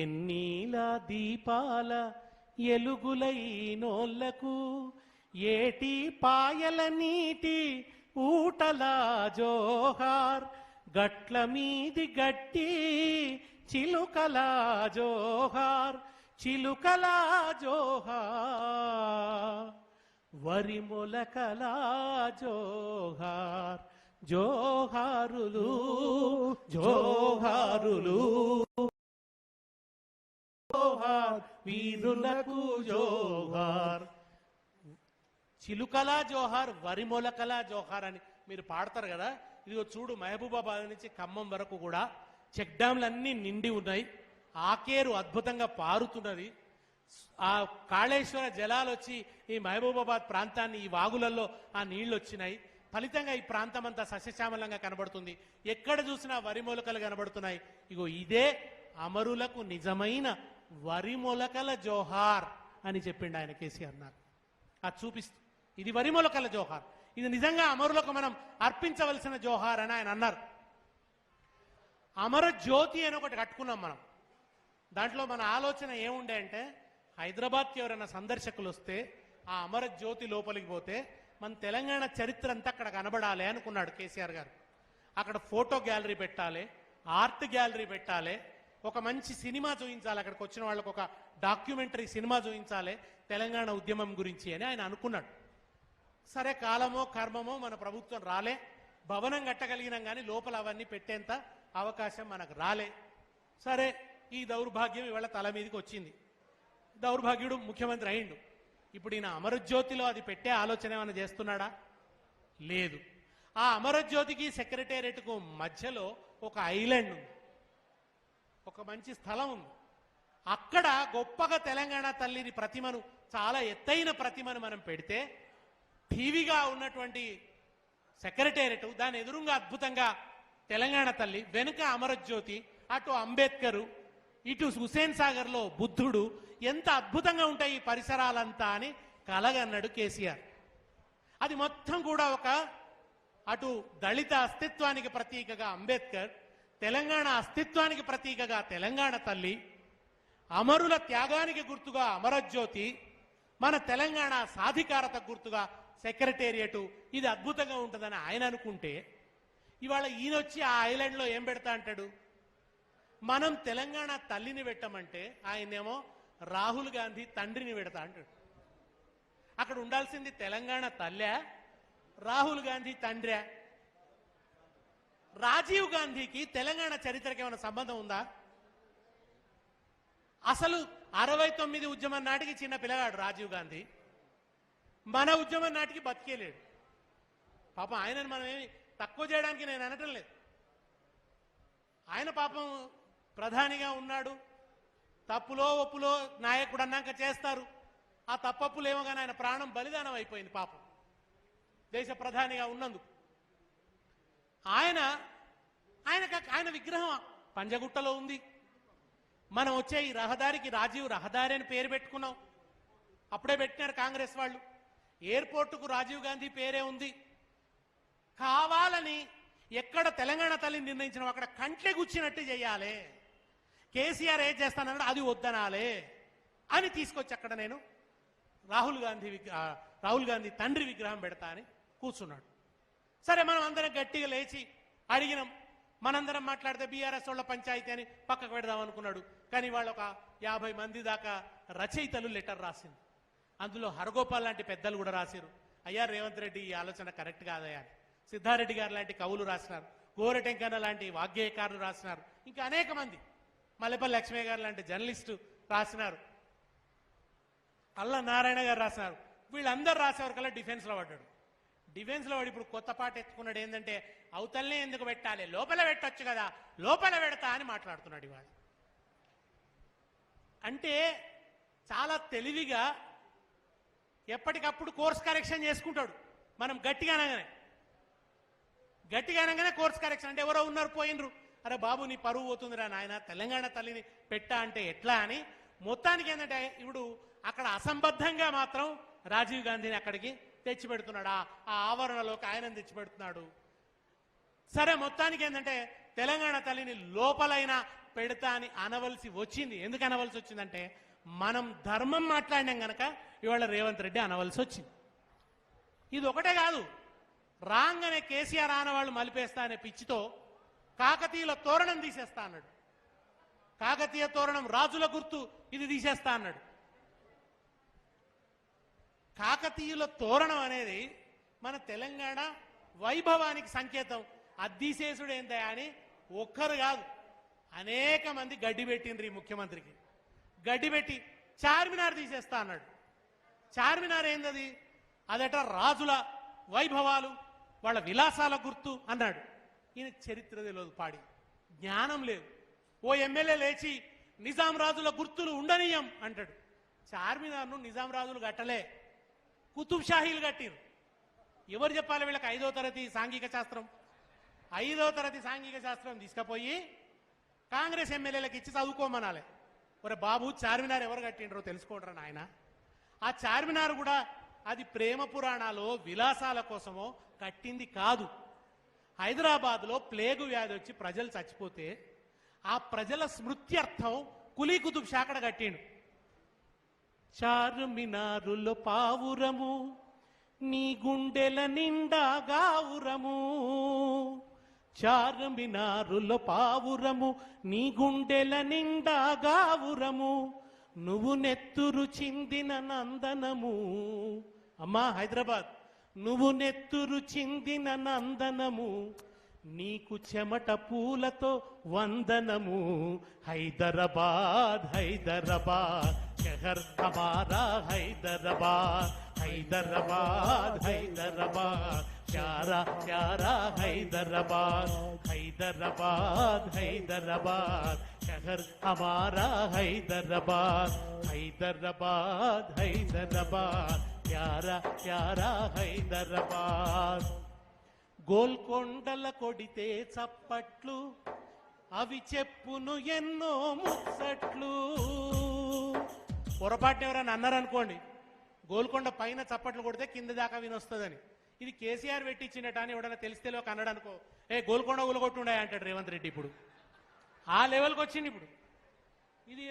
ఎన్నీల దీపాల ఎలుగులై నోళ్లకు ఏటి పాయల నీటి ఊటల జోహార్, గట్ల మీది గట్టి చిలుకల జోహార్, చిలుకల జోహార్, వరి మొలకల జోహార్, జోహారులు జోహారులు జోహార్, వీరులకు జోహార్. చిలుకల జోహార్, వరి మొలకల జోహార్ అని మీరు పాడతారు కదా. ఇదిగో చూడు, మహబూబాబాద్ నుంచి ఖమ్మం వరకు కూడా చెక్ డ్యాంలన్నీ నిండి ఉన్నాయి. ఆకేరు అద్భుతంగా పారుతున్నది. ఆ కాళేశ్వర జలాలు వచ్చి ఈ మహబూబాబాద్ ప్రాంతాన్ని, ఈ వాగులలో ఆ నీళ్లు వచ్చినాయి. ఫలితంగా ఈ ప్రాంతం అంతా సస్యశ్యామలంగా కనబడుతుంది. ఎక్కడ చూసినా వరి మొలకలు కనబడుతున్నాయి. ఇగో ఇదే అమరులకు నిజమైన వరి మొలకల జోహార్ అని చెప్పిండు ఆయన కేసీఆర్ నాకు. అది చూపిస్తూ ఇది వరి మొలకల జోహార్, ఇది నిజంగా అమరులకు మనం అర్పించవలసిన జోహార్ అని ఆయన అన్నారు. అమరజ్యోతి అని ఒకటి కట్టుకున్నాం మనం. దాంట్లో మన ఆలోచన ఏముండే అంటే, హైదరాబాద్కి ఎవరైనా సందర్శకులు వస్తే ఆ అమరజ్యోతి లోపలికి పోతే మన తెలంగాణ చరిత్ర అంతా అక్కడ కనబడాలి అనుకున్నాడు కేసీఆర్ గారు. అక్కడ ఫోటో గ్యాలరీ పెట్టాలి, ఆర్ట్ గ్యాలరీ పెట్టాలి, ఒక మంచి సినిమా చూపించాలి, అక్కడికి వచ్చిన వాళ్ళకు ఒక డాక్యుమెంటరీ సినిమా చూపించాలి తెలంగాణ ఉద్యమం గురించి అని ఆయన అనుకున్నాడు. సరే, కాలమో కర్మమో మన ప్రభుత్వం రాలే. భవనం కట్టగలిగినాం కానీ లోపల అవన్నీ పెట్టేంత అవకాశం మనకు రాలే. సరే, ఈ దౌర్భాగ్యం ఇవాళ తల మీదకి వచ్చింది. దౌర్భాగ్యుడు ముఖ్యమంత్రి అయిండు. ఇప్పుడు ఈయన అమరజ్యోతిలో అది పెట్టే ఆలోచన ఏమైనా చేస్తున్నాడా? లేదు. ఆ అమరజ్యోతికి సెక్రటేరియట్కు మధ్యలో ఒక ఐలాండ్ ఉంది, ఒక మంచి స్థలం ఉంది. అక్కడ గొప్పగా తెలంగాణ తల్లిని ప్రతిమను, చాలా ఎత్తైన ప్రతిమను మనం పెడితే, టీవీగా ఉన్నటువంటి సెక్రటేరియట్ దాని ఎదురుగా అద్భుతంగా తెలంగాణ తల్లి, వెనుక అమరజ్యోతి, అటు అంబేద్కరు, ఇటు హుసేన్ సాగర్లో బుద్ధుడు, ఎంత అద్భుతంగా ఉంటాయి ఈ పరిసరాలంతా అని కలగన్నాడు కేసీఆర్. అది మొత్తం కూడా ఒక, అటు దళిత అస్తిత్వానికి ప్రతీకగా అంబేద్కర్, తెలంగాణ అస్తిత్వానికి ప్రతీకగా తెలంగాణ తల్లి, అమరుల త్యాగానికి గుర్తుగా అమరజ్యోతి, మన తెలంగాణ సాధికారత గుర్తుగా సెక్రటేరియట్, ఇది అద్భుతంగా ఉంటుందని ఆయన అనుకుంటే, ఇవాళ ఈయనొచ్చి ఆ ఐలాండ్లో ఏం పెడతా అంటాడు? మనం తెలంగాణ తల్లిని పెట్టమంటే ఆయనేమో రాహుల్ గాంధీ తండ్రిని పెడతా అంటాడు. అక్కడ ఉండాల్సింది తెలంగాణ తల్లా, రాహుల్ గాంధీ తండ్రా? రాజీవ్ గాంధీకి తెలంగాణ చరిత్రకి ఏమైనా సంబంధం ఉందా? అసలు 69 ఉద్యమం నాటికి చిన్న పిల్లగాడు రాజీవ్ గాంధీ, మన ఉద్యమం నాటికి బతికేలేడు. పాపం ఆయనను మనం ఏమి తక్కువ చేయడానికి నేను అనటం లేదు. ఆయన పాపం ప్రధానిగా ఉన్నాడు, తప్పులో ఒప్పులో నాయకుడు అన్నాక చేస్తారు. ఆ తప్పప్పులేమో కానీ ఆయన ప్రాణం బలిదానం అయిపోయింది పాపం దేశ ప్రధానిగా ఉన్నందుకు. ఆయన విగ్రహం పంజగుట్టలో ఉంది. మనం వచ్చే ఈ రహదారికి రాజీవ్ రహదారి అని పేరు పెట్టుకున్నాం. అప్పుడే పెట్టినారు కాంగ్రెస్ వాళ్ళు. ఎయిర్పోర్టుకు రాజీవ్ గాంధీ పేరే ఉంది. కావాలని ఎక్కడ తెలంగాణ తల్లిని నిర్ణయించినా అక్కడ కంట్లే గుచ్చినట్టు చేయాలి. కేసీఆర్ ఏం చేస్తానన్నాడు అది వద్దనాలే అని తీసుకొచ్చి అక్కడ నేను రాహుల్ గాంధీ తండ్రి విగ్రహం పెడతా అని కూర్చున్నాడు. సరే మనం అందరం గట్టిగా లేచి అడిగినాం. మనందరం మాట్లాడితే బీఆర్ఎస్ వాళ్ళ పంచాయతీ అని పక్కకు పెడదాం అనుకున్నాడు. కానీ వాళ్ళు ఒక 50 మంది దాకా రచయితలు లెటర్ రాసింది. అందులో హరగోపాల్ లాంటి పెద్దలు కూడా రాశారు, అయ్యా రేవంత్ రెడ్డి ఈ ఆలోచన కరెక్ట్ కాదయ్యా. సిద్ధారెడ్డి గారు లాంటి కవులు రాసినారు, గోరటెంకన్న లాంటి వాగ్గేయకారులు రాసినారు, ఇంకా అనేక మంది, మల్లెపల్లి లక్ష్మయ్య గారు లాంటి జర్నలిస్టు రాసినారు, అల్లా నారాయణ గారు రాసినారు. వీళ్ళందరూ రాసేవారు కల్లా డిఫెన్స్లో పడ్డాడు. డిఫెన్స్లో వాడు ఇప్పుడు కొత్త పాట ఎత్తుకున్నాడు. ఏంటంటే అవతలనే ఎందుకు పెట్టాలి, లోపల పెట్టొచ్చు కదా, లోపల పెడతా అని మాట్లాడుతున్నాడు ఇవాళ. అంటే చాలా తెలివిగా ఎప్పటికప్పుడు కోర్స్ కరెక్షన్ చేసుకుంటాడు. మనం గట్టిగా అనగానే కోర్స్ కరెక్షన్. అంటే ఎవరో ఉన్నారు పోయినరు, అరే బాబు నీ పరువు పోతుందిరా నాయన, తెలంగాణ తల్లిని పెట్టా అంటే ఎట్లా అని. మొత్తానికి ఏంటంటే ఇప్పుడు అక్కడ అసంబద్ధంగా మాత్రం రాజీవ్ గాంధీని అక్కడికి తెచ్చిపెడుతున్నాడు, ఆ ఆవరణలోకి ఆయనను తెచ్చిపెడుతున్నాడు. సరే మొత్తానికి ఏంటంటే తెలంగాణ తల్లిని లోపలైనా పెడతా అని అనవలసి వచ్చింది. ఎందుకు అనవలసి వచ్చిందంటే మనం ధర్మం మాట్లాడినాం గనక ఇవాళ రేవంత్ రెడ్డి అనవలసి వచ్చింది. ఇది ఒకటే కాదు, రాంగనే కేసీఆర్ ఆనవాళ్ళు మలిపేస్తా అనే పిచ్చితో కాకతీయుల తోరణం తీసేస్తా అన్నాడు. కాకతీయ తోరణం రాజుల గుర్తు ఇది తీసేస్తా అన్నాడు. కాకతీయుల తోరణం అనేది మన తెలంగాణ వైభవానికి సంకేతం. అద్దీశేషుడు ఏందా అని ఒక్కరు కాదు అనేక మంది గడ్డి పెట్టిండ్రు ఈ ముఖ్యమంత్రికి. గడ్డి పెట్టి చార్మినార్ తీసేస్తా అన్నాడు. చార్మినార్ ఏందది, అదట రాజుల వైభవాలు వాళ్ళ విలాసాల గుర్తు అన్నాడు. ఈయన చరిత్ర తెలియదు, పాడి జ్ఞానం లేదు. ఓ ఎమ్మెల్యే లేచి నిజాం రాజుల గుర్తులు ఉండనీయం అంటాడు. చార్మినార్ను నిజాం రాజులు కట్టలే, కుతుబ్ షాహీలు కట్టిరు. ఎవరు చెప్పాలి వీళ్ళకి 5వ తరగతి సాంఘిక శాస్త్రం? 5వ తరగతి సాంఘిక శాస్త్రం తీసుకుపోయి కాంగ్రెస్ ఎమ్మెల్యేలకు ఇచ్చి చదువుకోమనాలి. ఒరే బాబు చార్మినార్ ఎవరు కట్టిండ్రో తెలుసుకోండి నాయన. ఆ చార్మినార్ కూడా అది ప్రేమ పురాణాలో విలాసాల కోసమో కట్టింది కాదు. హైదరాబాద్లో ప్లేగు వ్యాధి వచ్చి ప్రజలు చచ్చిపోతే ఆ ప్రజల స్మృత్యర్థం కులీ కుతుబ్ షా అక్కడ కట్టిండు. చార్మినారులో పావురము నీ గుండెల నిండా గావురము, చార్మినారులో పావురము నీ గుండెల నిండా గావురము, నువ్వు నెత్తురు చిందిన నందనము. అమ్మా హైదరాబాద్, నువ్వు నెత్తురు చిందిన నందనము, నీకు చెమట పూలతో వందనము. హైదరాబాద్ హైదరాబాద్ షహర్ హమారా హైదరాబాద్, హైదరాబాద్ హైదరాబాద్ ప్యారా ప్యారా హైదరాబాద్, హైదరాబాద్ హైదరాబాద్ షహర్ హమారా హైదరాబాద్, హైదరాబాద్ హైదరాబాద్ ప్యారా ప్యారా హైదరాబాద్. గోల్కొండల కొడితే చప్పట్లు అవి చెప్పును ఎన్నో ముచ్చట్లు. పొరపాటు ఎవరైనా అన్నారనుకోండి, గోల్కొండ పైన చప్పట్లు కొడితే కింద దాకా వినొస్తుందని. ఇది కేసీఆర్ పెట్టించినట్టు అని ఎవడన్నా తెలిస్తే ఒక అన్నాడు అనుకో, గోల్కొండ ఊలగొట్టుండే అంటాడు రేవంత్ రెడ్డి. ఇప్పుడు ఆ లెవెల్కి వచ్చింది. ఇప్పుడు ఇది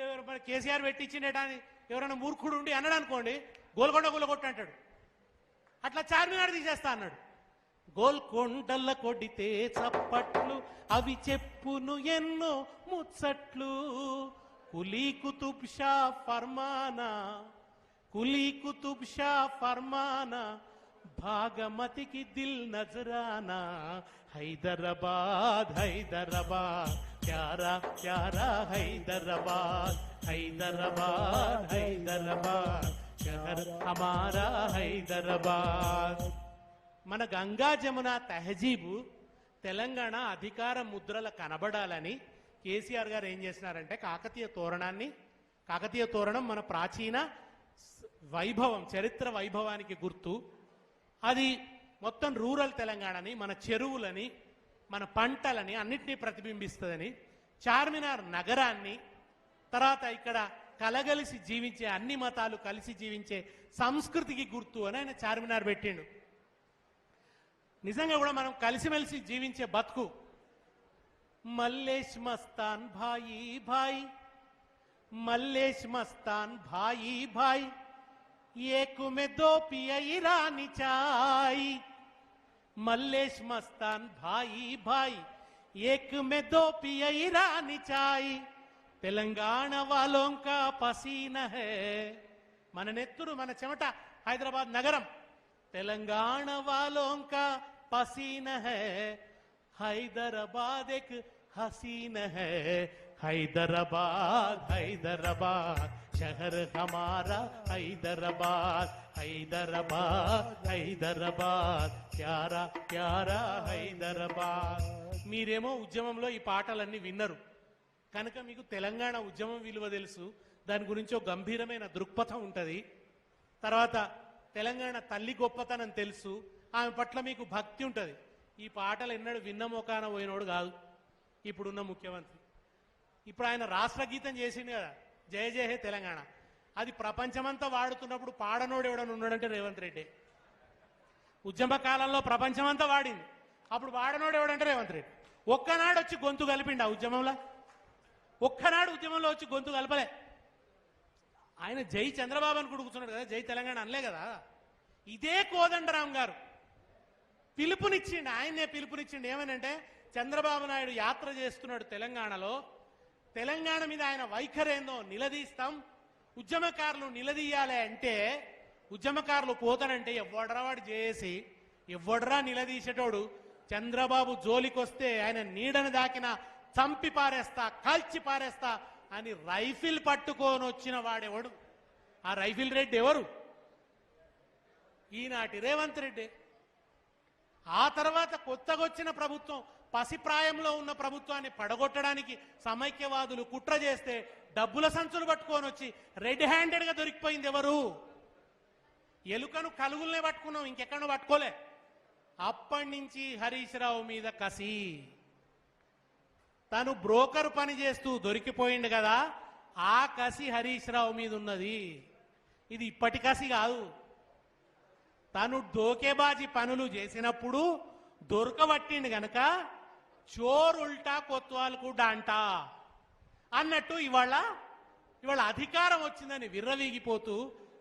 కేసీఆర్ పెట్టించినట్టు అని ఎవరైనా మూర్ఖుడు ఉండి అన్నాడు అనుకోండి, గోల్కొండ ఊలగొట్టు అంటాడు. అట్లా చార్మినార్ తీసేస్తా అన్నాడు. గోల్కొండల కొడితే చప్పట్లు అవి చెప్పును ఎన్నో ముచ్చట్లు, కులీ కుతుబ్ షా ఫర్మానా, కులీ కుతుబ్ షా ఫర్మానా, భాగమతికి దిల్ నజరానా. హైదరాబాద్ హైదరాబాద్ ప్యారా ప్యారా హైదరాబాద్, హైదరాబాద్ హైదరాబాద్ షహర్ హమారా హైదరాబాద్. మన గంగా జమున తహజీబు తెలంగాణ అధికార ముద్రల కనబడాలని కేసీఆర్ గారు ఏం చేసినారంటే కాకతీయ తోరణం మన ప్రాచీన వైభవం, చరిత్ర వైభవానికి గుర్తు. అది మొత్తం రూరల్ తెలంగాణని, మన చెరువులని, మన పంటలని అన్నిటినీ ప్రతిబింబిస్తుందని, చార్మినార్ నగరాన్ని, తర్వాత ఇక్కడ కలగలిసి జీవించే అన్ని మతాలు కలిసి జీవించే సంస్కృతికి గుర్తు అని ఆయన చార్మినార్ పెట్టిండు. నిజంగా కూడా మనం కలిసిమెలిసి జీవించే బతుకు. మల్లేష్ మస్తాన్ భాయి భాయి, మల్లేష్ మస్తాన్ భాయి భాయి, ఏక్ మే దో పియ ఇరానీ చాయ్. మల్లేష్ మస్తాన్ భాయి భాయి, ఏక్ మే దో పియ ఇరానీ చాయ్. తెలంగాణ వాలోంకా పసీన హై, మన నెత్తురు మన చెమట హైదరాబాద్ నగరం. తెలంగాణ వాలోంకా పసీన హై, హైదరాబాద్ ఎక్ హసీన హై. హైదరాబాద్ హైదరాబాద్ షహర్ హమారా, హైదరాబాద్ హైదరాబాద్ హైదరాబాద్ ప్యారా ప్యారా హైదరాబాద్. మీరేమో ఉద్యమంలో ఈ పాటలన్నీ విన్నరు కనుక మీకు తెలంగాణ ఉద్యమం విలువ తెలుసు, దాని గురించి ఒక గంభీరమైన దృక్పథం ఉంటుంది. తర్వాత తెలంగాణ తల్లి గొప్పతనం తెలుసు, ఆమె పట్ల మీకు భక్తి ఉంటుంది. ఈ పాటలు ఎన్నడూ విన్న మోకాన పోయినోడు కాదు ఇప్పుడున్న ముఖ్యమంత్రి. ఇప్పుడు ఆయన రాష్ట్ర గీతం చేసింది కదా, జయ జయ హే తెలంగాణ. అది ప్రపంచమంతా వాడుతున్నప్పుడు పాడనోడు ఎవడని ఉన్నాడంటే రేవంత్ రెడ్డి. ఉద్యమ కాలంలో ప్రపంచమంతా వాడింది, అప్పుడు వాడనోడు ఎవడంటే రేవంత్ రెడ్డి. ఒక్కనాడు వచ్చి గొంతు కలిపిండి ఆ ఉద్యమంలో, ఒక్కనాడు ఉద్యమంలో వచ్చి గొంతు కలపలే. ఆయన జై చంద్రబాబు అని కూడుకుతున్నాడు కదా, జై తెలంగాణ అనలే కదా. ఇదే కోదండరాం గారు పిలుపునిచ్చిండు, ఆయనే పిలుపునిచ్చిండు. ఏమనంటే చంద్రబాబు నాయుడు యాత్ర చేస్తున్నాడు తెలంగాణలో, తెలంగాణ మీద ఆయన వైఖరేందో నిలదీస్తాం, ఉద్యమకారులు నిలదీయాలి అంటే, ఉద్యమకారులు పోతానంటే ఎవడరా వాడు చేసి, ఎవడరా నిలదీసేటోడు. చంద్రబాబు జోలికొస్తే ఆయన నీడను దాకిన చంపి పారేస్తా, కాల్చి పారేస్తా అని రైఫిల్ పట్టుకొని వచ్చిన వాడెవడు? ఆ రైఫిల్ రెడ్డి ఎవరు? ఈనాటి రేవంత్ రెడ్డి. ఆ తర్వాత కొత్తగా వచ్చిన ప్రభుత్వం, పసిప్రాయంలో ఉన్న ప్రభుత్వాన్ని పడగొట్టడానికి సమైక్యవాదులు కుట్ర చేస్తే డబ్బుల సంచులు పట్టుకొని వచ్చి రెడ్ హ్యాండెడ్గా దొరికిపోయింది ఎవరు? ఎలుకను కలుగులనే పట్టుకున్నాం, ఇంకెక్కడో పట్టుకోలే. అప్పటి నుంచి హరీష్ రావు మీద కసి. తను బ్రోకర్ పని చేస్తూ దొరికిపోయిండు కదా, ఆ కసి హరీష్ రావు మీద ఉన్నది. ఇది ఇప్పటి కసి కాదు. తను డోకేబాజీ పనులు చేసినప్పుడు దొరకబట్టిండు గనక చోర్ ఉల్టా కొత్వాల్కు డాంటా అన్నట్టు ఇవాళ అధికారం వచ్చిందని విర్రవీగిపోతూ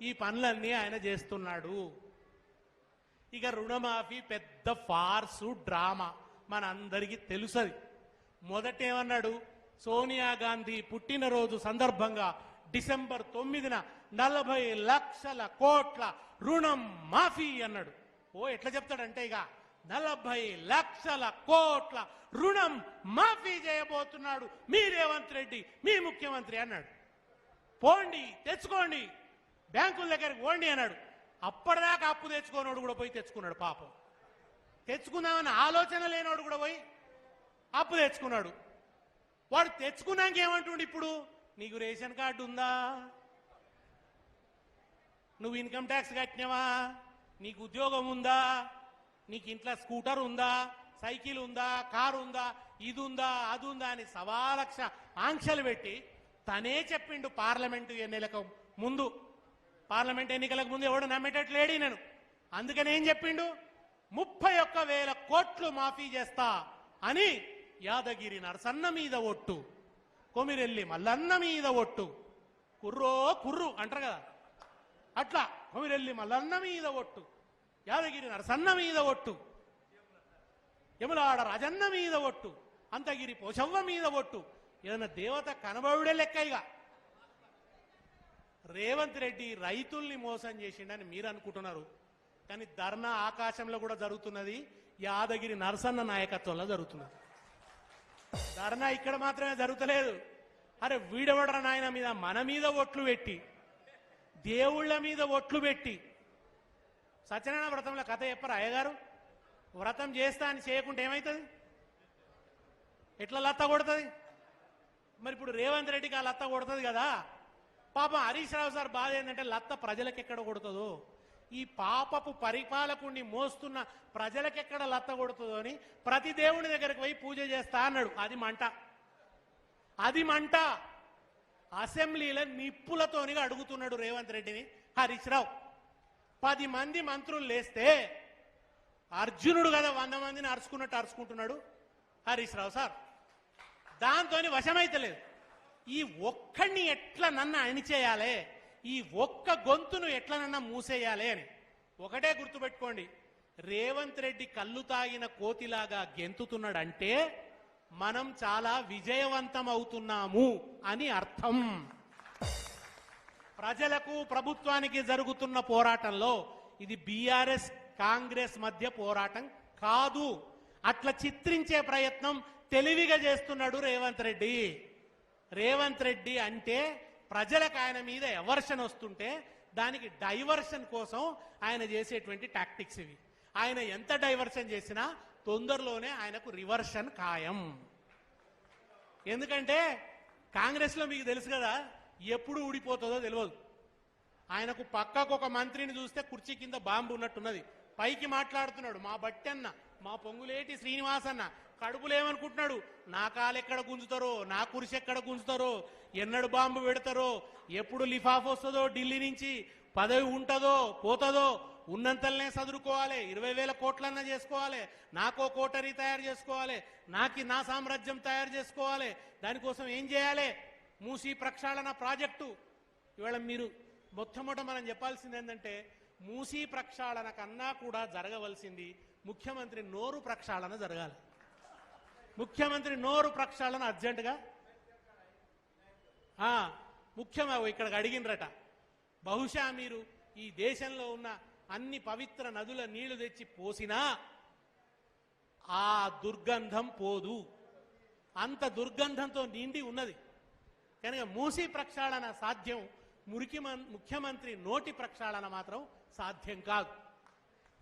ఈ పనులన్నీ ఆయన చేస్తున్నాడు. ఇక రుణమాఫీ పెద్ద ఫార్సు డ్రామా మనందరికీ తెలుసది. మొదటేమన్నాడు, సోనియా గాంధీ పుట్టినరోజు సందర్భంగా డిసెంబర్ 9న 40 లక్షల కోట్ల రుణం మాఫీ అన్నాడు. ఓ ఎట్లా చెప్తాడంటే ఇక 40 లక్షల కోట్ల రుణం మాఫీ చేయబోతున్నాడు మీ రేవంత్ రెడ్డి, మీ ముఖ్యమంత్రి అన్నాడు. పోండి తెచ్చుకోండి, బ్యాంకుల దగ్గరికి పోండి అన్నాడు. అప్పటిదాకా అప్పు తెచ్చుకోనోడు కూడా పోయి తెచ్చుకున్నాడు. పాపం తెచ్చుకుందామని ఆలోచన లేనోడు కూడా పోయి అప్పు తెచ్చుకున్నాడు. వాడు తెచ్చుకున్నాక ఏమంటుండు ఇప్పుడు, నీకు రేషన్ కార్డు ఉందా, నువ్వు ఇన్కమ్ ట్యాక్స్ కట్టినవా, నీకు ఉద్యోగం ఉందా, నీకు ఇంట్లో స్కూటర్ ఉందా, సైకిల్ ఉందా, కారు ఉందా, ఇది ఉందా అది ఉందా అని 1,000,000 ఆంక్షలు పెట్టి తనే చెప్పిండు పార్లమెంటు ఎన్నికలకు ముందు. పార్లమెంట్ ఎన్నికలకు ముందు ఎవడు నమ్మేటట్లు లేడి నేను. అందుకని ఏం చెప్పిండు, 31,000 కోట్లు మాఫీ చేస్తా అని యాదగిరి నరసన్న మీద ఒట్టు, కొమిరెల్లి మల్లన్న మీద ఒట్టు, కుర్రో కుర్రు అంటారు కదా అట్లా, కొమిరెల్లి మల్లన్న మీద ఒట్టు, యాదగిరి నరసన్న మీద ఒట్టు, యములాడ రాజన్న మీద ఒట్టు, అంతగిరి పోషవ్వ మీద ఒట్టు. ఏదన్నా దేవత కనబడుడే లెక్క. ఇక రేవంత్ రెడ్డి రైతుల్ని మోసం చేసిండని మీరు అనుకుంటున్నారు, కానీ ధర్నా ఆకాశంలో కూడా జరుగుతున్నది, యాదగిరి నరసన్న నాయకత్వంలో జరుగుతున్నది. ధర్నా ఇక్కడ మాత్రమే జరుగుతలేదు. అరే వీడవడర నాయన మీద మన మీద ఒట్లు పెట్టి, దేవుళ్ళ మీద ఒట్లు పెట్టి, సత్యనారాయణ వ్రతంలో కథ చెప్పరు అయ్యగారు, వ్రతం చేస్తా అని చేయకుంటే ఏమవుతుంది, ఎట్లా లత్త కొడుతుంది? మరి ఇప్పుడు రేవంత్ రెడ్డికి ఆ లత్త కొడుతుంది కదా. పాపం హరీష్ రావు సార్ బాధ ఏంటంటే లత్త ప్రజలకు ఎక్కడ కొడుతుందో, ఈ పాపపు పరిపాలకుణ్ణి మోస్తున్న ప్రజలకెక్కడ లత్త కొడుతుందో అని ప్రతి దేవుని దగ్గరికి పోయి పూజ చేస్తా అన్నాడు. అది మంట, అది మంట. అసెంబ్లీలో నిప్పులతోనిగా అడుగుతున్నాడు రేవంత్ రెడ్డిని హరీష్ రావు. 10 మంది మంత్రులు లేస్తే అర్జునుడు కదా 100 మందిని అరుచుకున్నట్టు అరుచుకుంటున్నాడు హరీష్ రావు సార్. దాంతో వశమైతలేదు. ఈ ఒక్కడిని ఎట్లా నన్ను అణిచేయాలి, ఈ ఒక్క గొంతును ఎట్లనన్నా మూసేయాలి అని ఒకటే గుర్తుపెట్టుకోండి. రేవంత్ రెడ్డి కళ్ళు తాగిన కోతిలాగా గెంతుతున్నాడంటే మనం చాలా విజయవంతం అవుతున్నాము అని అర్థం. ప్రజలకు ప్రభుత్వానికి జరుగుతున్న పోరాటంలో ఇది బీఆర్ఎస్ కాంగ్రెస్ మధ్య పోరాటం కాదు. అట్లా చిత్రించే ప్రయత్నం తెలివిగా చేస్తున్నాడు రేవంత్ రెడ్డి. రేవంత్ రెడ్డి అంటే ప్రజలకు ఆయన మీద ఎవర్షన్ వస్తుంటే దానికి డైవర్షన్ కోసం ఆయన చేసేటువంటి టాక్టిక్స్ ఇవి. ఆయన ఎంత డైవర్షన్ చేసినా తొందరలోనే ఆయనకు రివర్షన్ ఖాయం. ఎందుకంటే కాంగ్రెస్లో మీకు తెలుసు కదా, ఎప్పుడు ఊడిపోతుందో తెలియదు. ఆయనకు పక్కకు ఒక మంత్రిని చూస్తే కుర్చీ కింద బాంబు ఉన్నట్టున్నది. పైకి మాట్లాడుతున్నాడు మా బట్టి అన్న, మా పొంగులేటి శ్రీనివాస్ అన్న. కడుపులు ఏమనుకుంటున్నాడు, నా కాలు ఎక్కడ గుంజుతారో, నా కుర్చీ ఎక్కడ గుంజుతారో, ఎన్నడు బాంబు పెడతారో, ఎప్పుడు లిఫాఫ్ వస్తుందో ఢిల్లీ నుంచి, పదవి ఉంటుందో పోతుందో, ఉన్నంతలనే చదువుకోవాలి, 20,000 కోట్లన్నా చేసుకోవాలి, నాకో కోటరీ తయారు చేసుకోవాలి, నా సామ్రాజ్యం తయారు చేసుకోవాలి. దానికోసం ఏం చేయాలి? మూసీ ప్రక్షాళన ప్రాజెక్టు. ఇవాళ మీరు మొట్టమొదట మనం చెప్పాల్సింది ఏంటంటే, మూసీ ప్రక్షాళన కన్నా కూడా జరగవలసింది ముఖ్యమంత్రి నోరు ప్రక్షాళన జరగాలి. ముఖ్యమంత్రి నోరు ప్రక్షాళన అర్జెంటుగా ముఖ్యమే. ఇక్కడికి అడిగినరట, బహుశా మీరు ఈ దేశంలో ఉన్న అన్ని పవిత్ర నదుల నీళ్లు తెచ్చి పోసినా ఆ దుర్గంధం పోదు, అంత దుర్గంధంతో నిండి ఉన్నది. కనుక మూసీ ప్రక్షాళన సాధ్యం, ముఖ్యమంత్రి నోటి ప్రక్షాళన మాత్రం సాధ్యం కాదు.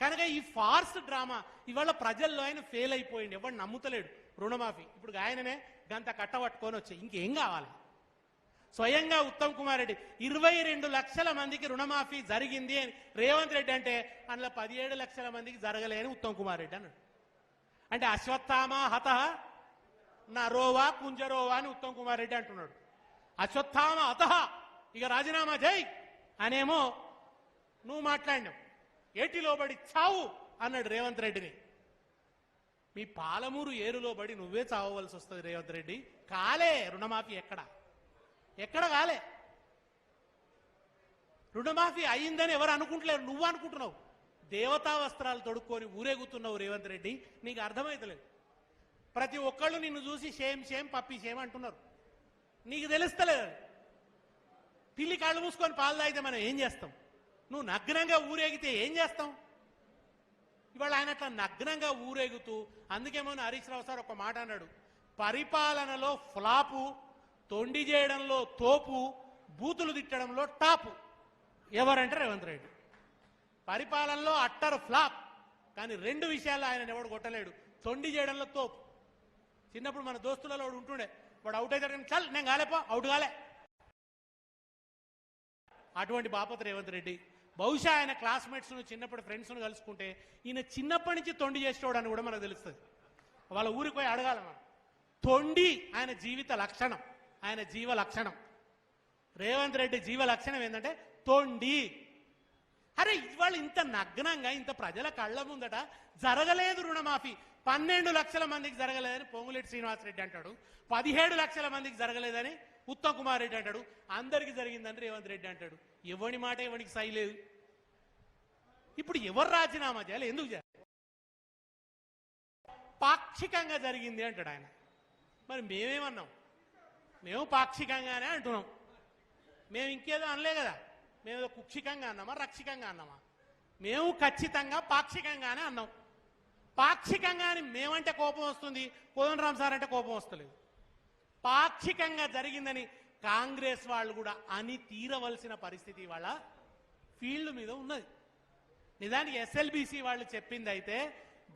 కనుక ఈ ఫార్స్ డ్రామా ఇవాళ ప్రజల్లో ఆయన ఫెయిల్ అయిపోయింది. ఎవరు నమ్ముతలేడు. రుణమాఫీ ఇప్పుడు ఆయననే గంత కట్టబట్టుకొని వచ్చాయి, ఇంకేం కావాలి? స్వయంగా ఉత్తమ్ కుమార్ రెడ్డి 22 లక్షల మందికి రుణమాఫీ జరిగింది అని రేవంత్ రెడ్డి అంటే, అందులో 17 లక్షల మందికి జరగలే అని ఉత్తమ్ కుమార్ రెడ్డి అన్నాడు. అంటే అశ్వత్థామ హత నరోవా కుంజరోవా అని ఉత్తమ్ కుమార్ రెడ్డి అంటున్నాడు. అశ్వత్థామ హత ఇక రాజీనామా చేయి అనేమో నువ్వు మాట్లాడినావు. ఏటిలోబడి చావు అన్నాడు రేవంత్ రెడ్డిని. మీ పాలమూరు ఏరులోబడి నువ్వే చావవలసి వస్తుంది రేవంత్ రెడ్డి. కాలే రుణమాఫీ, ఎక్కడ కాలే. రుణమాఫీ అయిందని ఎవరు అనుకుంటలేరు, నువ్వు అనుకుంటున్నావు. దేవతా వస్త్రాలు తొడుక్కొని ఊరేగుతున్నావు రేవంత్ రెడ్డి, నీకు అర్థమైతలేదు. ప్రతి ఒక్కళ్ళు నిన్ను చూసి షేమ్ పప్పి షేమ్ అంటున్నారు, నీకు తెలుస్తలేదు. పిల్లి కాళ్ళు మూసుకొని పాలు తాగితే మనం ఏం చేస్తాం? నువ్వు నగ్నంగా ఊరేగితే ఏం చేస్తాం? ఇవాళ ఆయన అట్లా నగ్నంగా ఊరేగుతూ, అందుకేమో హరీష్ రావు సార్ ఒక మాట అన్నాడు, పరిపాలనలో ఫ్లాపు, తొండి చేయడంలో తోపు, బూతులు తిట్టడంలో టాపు. ఎవరంటే రేవంత్ రెడ్డి. పరిపాలనలో అట్టర్ ఫ్లాప్, కానీ 2 విషయాల్లో ఆయన ఎవడు కొట్టలేడు. తొండి చేయడంలో తోపు. చిన్నప్పుడు మన దోస్తులలో వాడు ఉంటుండే, వాడు అవుట్ అవుతాడు కానీ చల్ నేను కాలేపో అవుట్ కాలే, అటువంటి బాపత్ రేవంత్ రెడ్డి. బహుశా ఆయన క్లాస్మేట్స్ను చిన్నప్పటి ఫ్రెండ్స్ను కలుసుకుంటే ఈయన చిన్నప్పటి నుంచి తొండి చేసేవాడు అని కూడా మనకు తెలుస్తుంది. వాళ్ళ ఊరికి పోయి అడగాల మనం. తొండి ఆయన జీవిత లక్షణం, ఆయన జీవ లక్షణం. రేవంత్ రెడ్డి జీవ లక్షణం ఏంటంటే తొండి. అరే ఇవాళ ఇంత నగ్నంగా ఇంత ప్రజల కళ్ళ ముందట జరగలేదు రుణమాఫీ, 12 లక్షల మందికి జరగలేదని పొంగులేటి శ్రీనివాసరెడ్డి అంటాడు, 17 లక్షల మందికి జరగలేదని ఉత్తమ్ కుమార్ రెడ్డి అంటాడు, అందరికి జరిగిందని రేవంత్ రెడ్డి అంటాడు. ఎవరి మాట ఎవరికి సై లేదు. ఇప్పుడు ఎవరు రాజీనామా చేయాలి, ఎందుకు చేయాలి? పాక్షికంగా జరిగింది అంటాడు ఆయన. మరి మేమేమన్నాం? మేము పాక్షికంగానే అంటున్నాం. మేము ఇంకేదో అనలే కదా. మేము కుక్షికంగా అన్నామా రక్షికంగా అన్నామా? మేము ఖచ్చితంగా పాక్షికంగానే అన్నాం. పాక్షికంగా అని మేమంటే కోపం వస్తుంది, కోదండరాం సార్ అంటే కోపం వస్తలేదు. పాక్షికంగా జరిగిందని కాంగ్రెస్ వాళ్ళు కూడా అని తీరవలసిన పరిస్థితి వాళ్ళ ఫీల్డ్ మీద ఉన్నది. నిజానికి ఎస్ఎల్బిసి వాళ్ళు చెప్పింది అయితే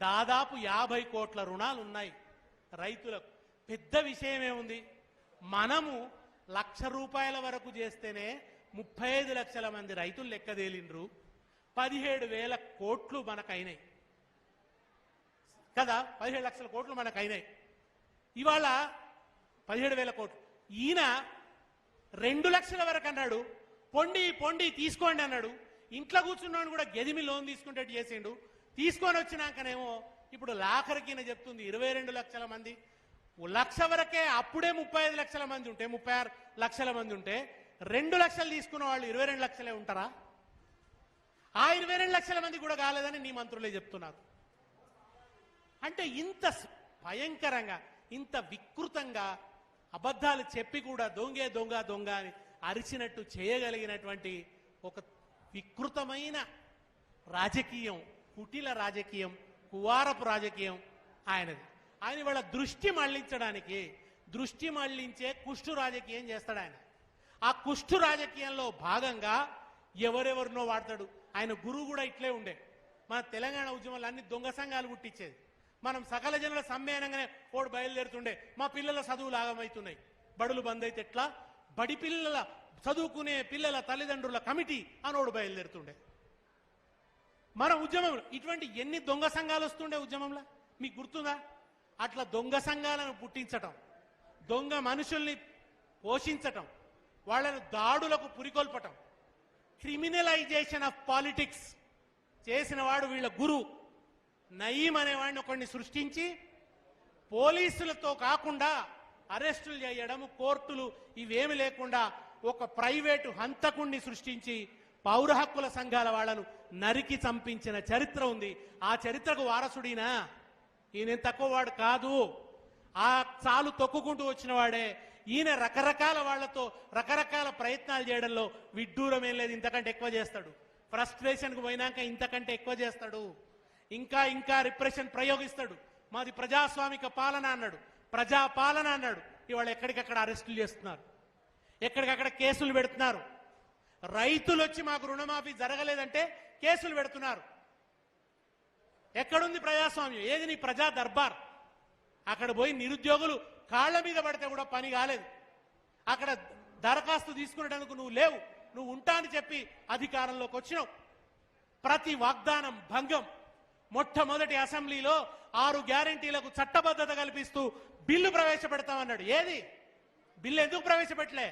దాదాపు 50 కోట్ల రుణాలు ఉన్నాయి రైతులకు. పెద్ద విషయం ఏముంది? మనము ₹1,00,000 వరకు చేస్తేనే 35 లక్షల మంది రైతులు లెక్కదేలిండ్రు. 17,000 కోట్లు మనకైనాయి కదా, 17 లక్షల కోట్లు మనకైనాయి. ఇవాళ 17,000 కోట్లు. ఈయన 2 లక్షల వరకు అన్నాడు. పొండి పొండి తీసుకోండి అన్నాడు. ఇంట్లో కూర్చున్నాడు కూడా గెదిమి లోన్ తీసుకుంటట్టు చేసిండు. తీసుకొని వచ్చినాకనేమో ఇప్పుడు లాఖరికి చెప్తుంది 22 లక్షల మంది. 1,00,000 వరకే అప్పుడే 35 లక్షల మంది ఉంటే, 36 లక్షల మంది ఉంటే 2 లక్షలు తీసుకున్న వాళ్ళు 22 లక్షలే ఉంటారా? ఆ 22 లక్షల మంది కూడా కాలేదని నీ మంత్రులే చెప్తున్నారు. అంటే ఇంత భయంకరంగా, ఇంత వికృతంగా అబద్ధాలు చెప్పి కూడా దొంగే దొంగ దొంగ అని అరిచినట్టు చేయగలిగినటువంటి ఒక వికృతమైన రాజకీయం, కుటిల రాజకీయం, కువారపు రాజకీయం ఆయనది. ఆయన వాళ్ళ దృష్టి మళ్లించడానికి, దృష్టి మళ్లించే కుష్టు రాజకీయం చేస్తాడు ఆయన. ఆ కుష్టు రాజకీయంలో భాగంగా ఎవరెవరినో వాడతాడు. ఆయన గురువు కూడా ఇట్లే ఉండే. మన తెలంగాణ ఉద్యమంలో అన్ని దొంగ సంఘాలు పుట్టించేది. మనం సకల జనుల సమ్మేళనంగానే ఓడు బయలుదేరుతుండే. మా పిల్లల చదువులు ఆగమవుతున్నాయి, బడులు బంద్ అయితే ఎట్లా, బడి పిల్లల చదువుకునే పిల్లల తల్లిదండ్రుల కమిటీ అనోడు బయలుదేరుతుండే. మన ఉద్యమంలో ఇటువంటి ఎన్ని దొంగ సంఘాలు వస్తుండే ఉద్యమంలో మీకు గుర్తుందా? అట్లా దొంగ సంఘాలను పుట్టించటం, దొంగ మనుషుల్ని పోషించటం, వాళ్ళను దాడులకు పురికొల్పటం, క్రిమినలైజేషన్ ఆఫ్ పాలిటిక్స్ చేసిన వాడు వీళ్ళ గురు నయీం అనేవాడిని ఒకడిని సృష్టించి పోలీసులతో కాకుండా అరెస్టులు చేయడం, కోర్టులు ఇవేమి లేకుండా ఒక ప్రైవేటు హంతకుణ్ణి సృష్టించి పౌర హక్కుల సంఘాల వాళ్లను నరికి చంపించిన చరిత్ర ఉంది. ఆ చరిత్రకు వారసుడినా ఈయన తక్కువ వాడు కాదు. ఆ చాలు తొక్కుకుంటూ వచ్చిన వాడే ఈయన. రకరకాల వాళ్లతో రకరకాల ప్రయత్నాలు చేయడంలో విడ్డూరమేం లేదు. ఇంతకంటే ఎక్కువ చేస్తాడు. ఫ్రస్ట్రేషన్కు పోయినాక ఇంతకంటే ఎక్కువ చేస్తాడు. ఇంకా ఇంకా రిప్రెషన్ ప్రయోగిస్తాడు. మాది ప్రజాస్వామిక పాలన అన్నాడు, ప్రజా పాలన అన్నాడు. ఇవాళ ఎక్కడికక్కడ అరెస్టులు చేస్తున్నారు, ఎక్కడికక్కడ కేసులు పెడుతున్నారు. రైతులు వచ్చి మాకు రుణమాఫీ జరగలేదంటే కేసులు పెడుతున్నారు. ఎక్కడుంది ప్రజాస్వామ్యం? ఏది నీ ప్రజా దర్బార్? అక్కడ పోయి నిరుద్యోగులు కాళ్ల మీద పడితే కూడా పని కాలేదు. అక్కడ దరఖాస్తు తీసుకునేటందుకు నువ్వు లేవు. నువ్వు ఉంటా అని చెప్పి అధికారంలోకి వచ్చినావు. ప్రతి వాగ్దానం భంగం. మొట్టమొదటి అసెంబ్లీలో 6 గ్యారెంటీలకు చట్టబద్ధత కల్పిస్తూ బిల్లు ప్రవేశపెడతామన్నాడు. ఏది బిల్లు? ఎందుకు ప్రవేశపెట్టలే?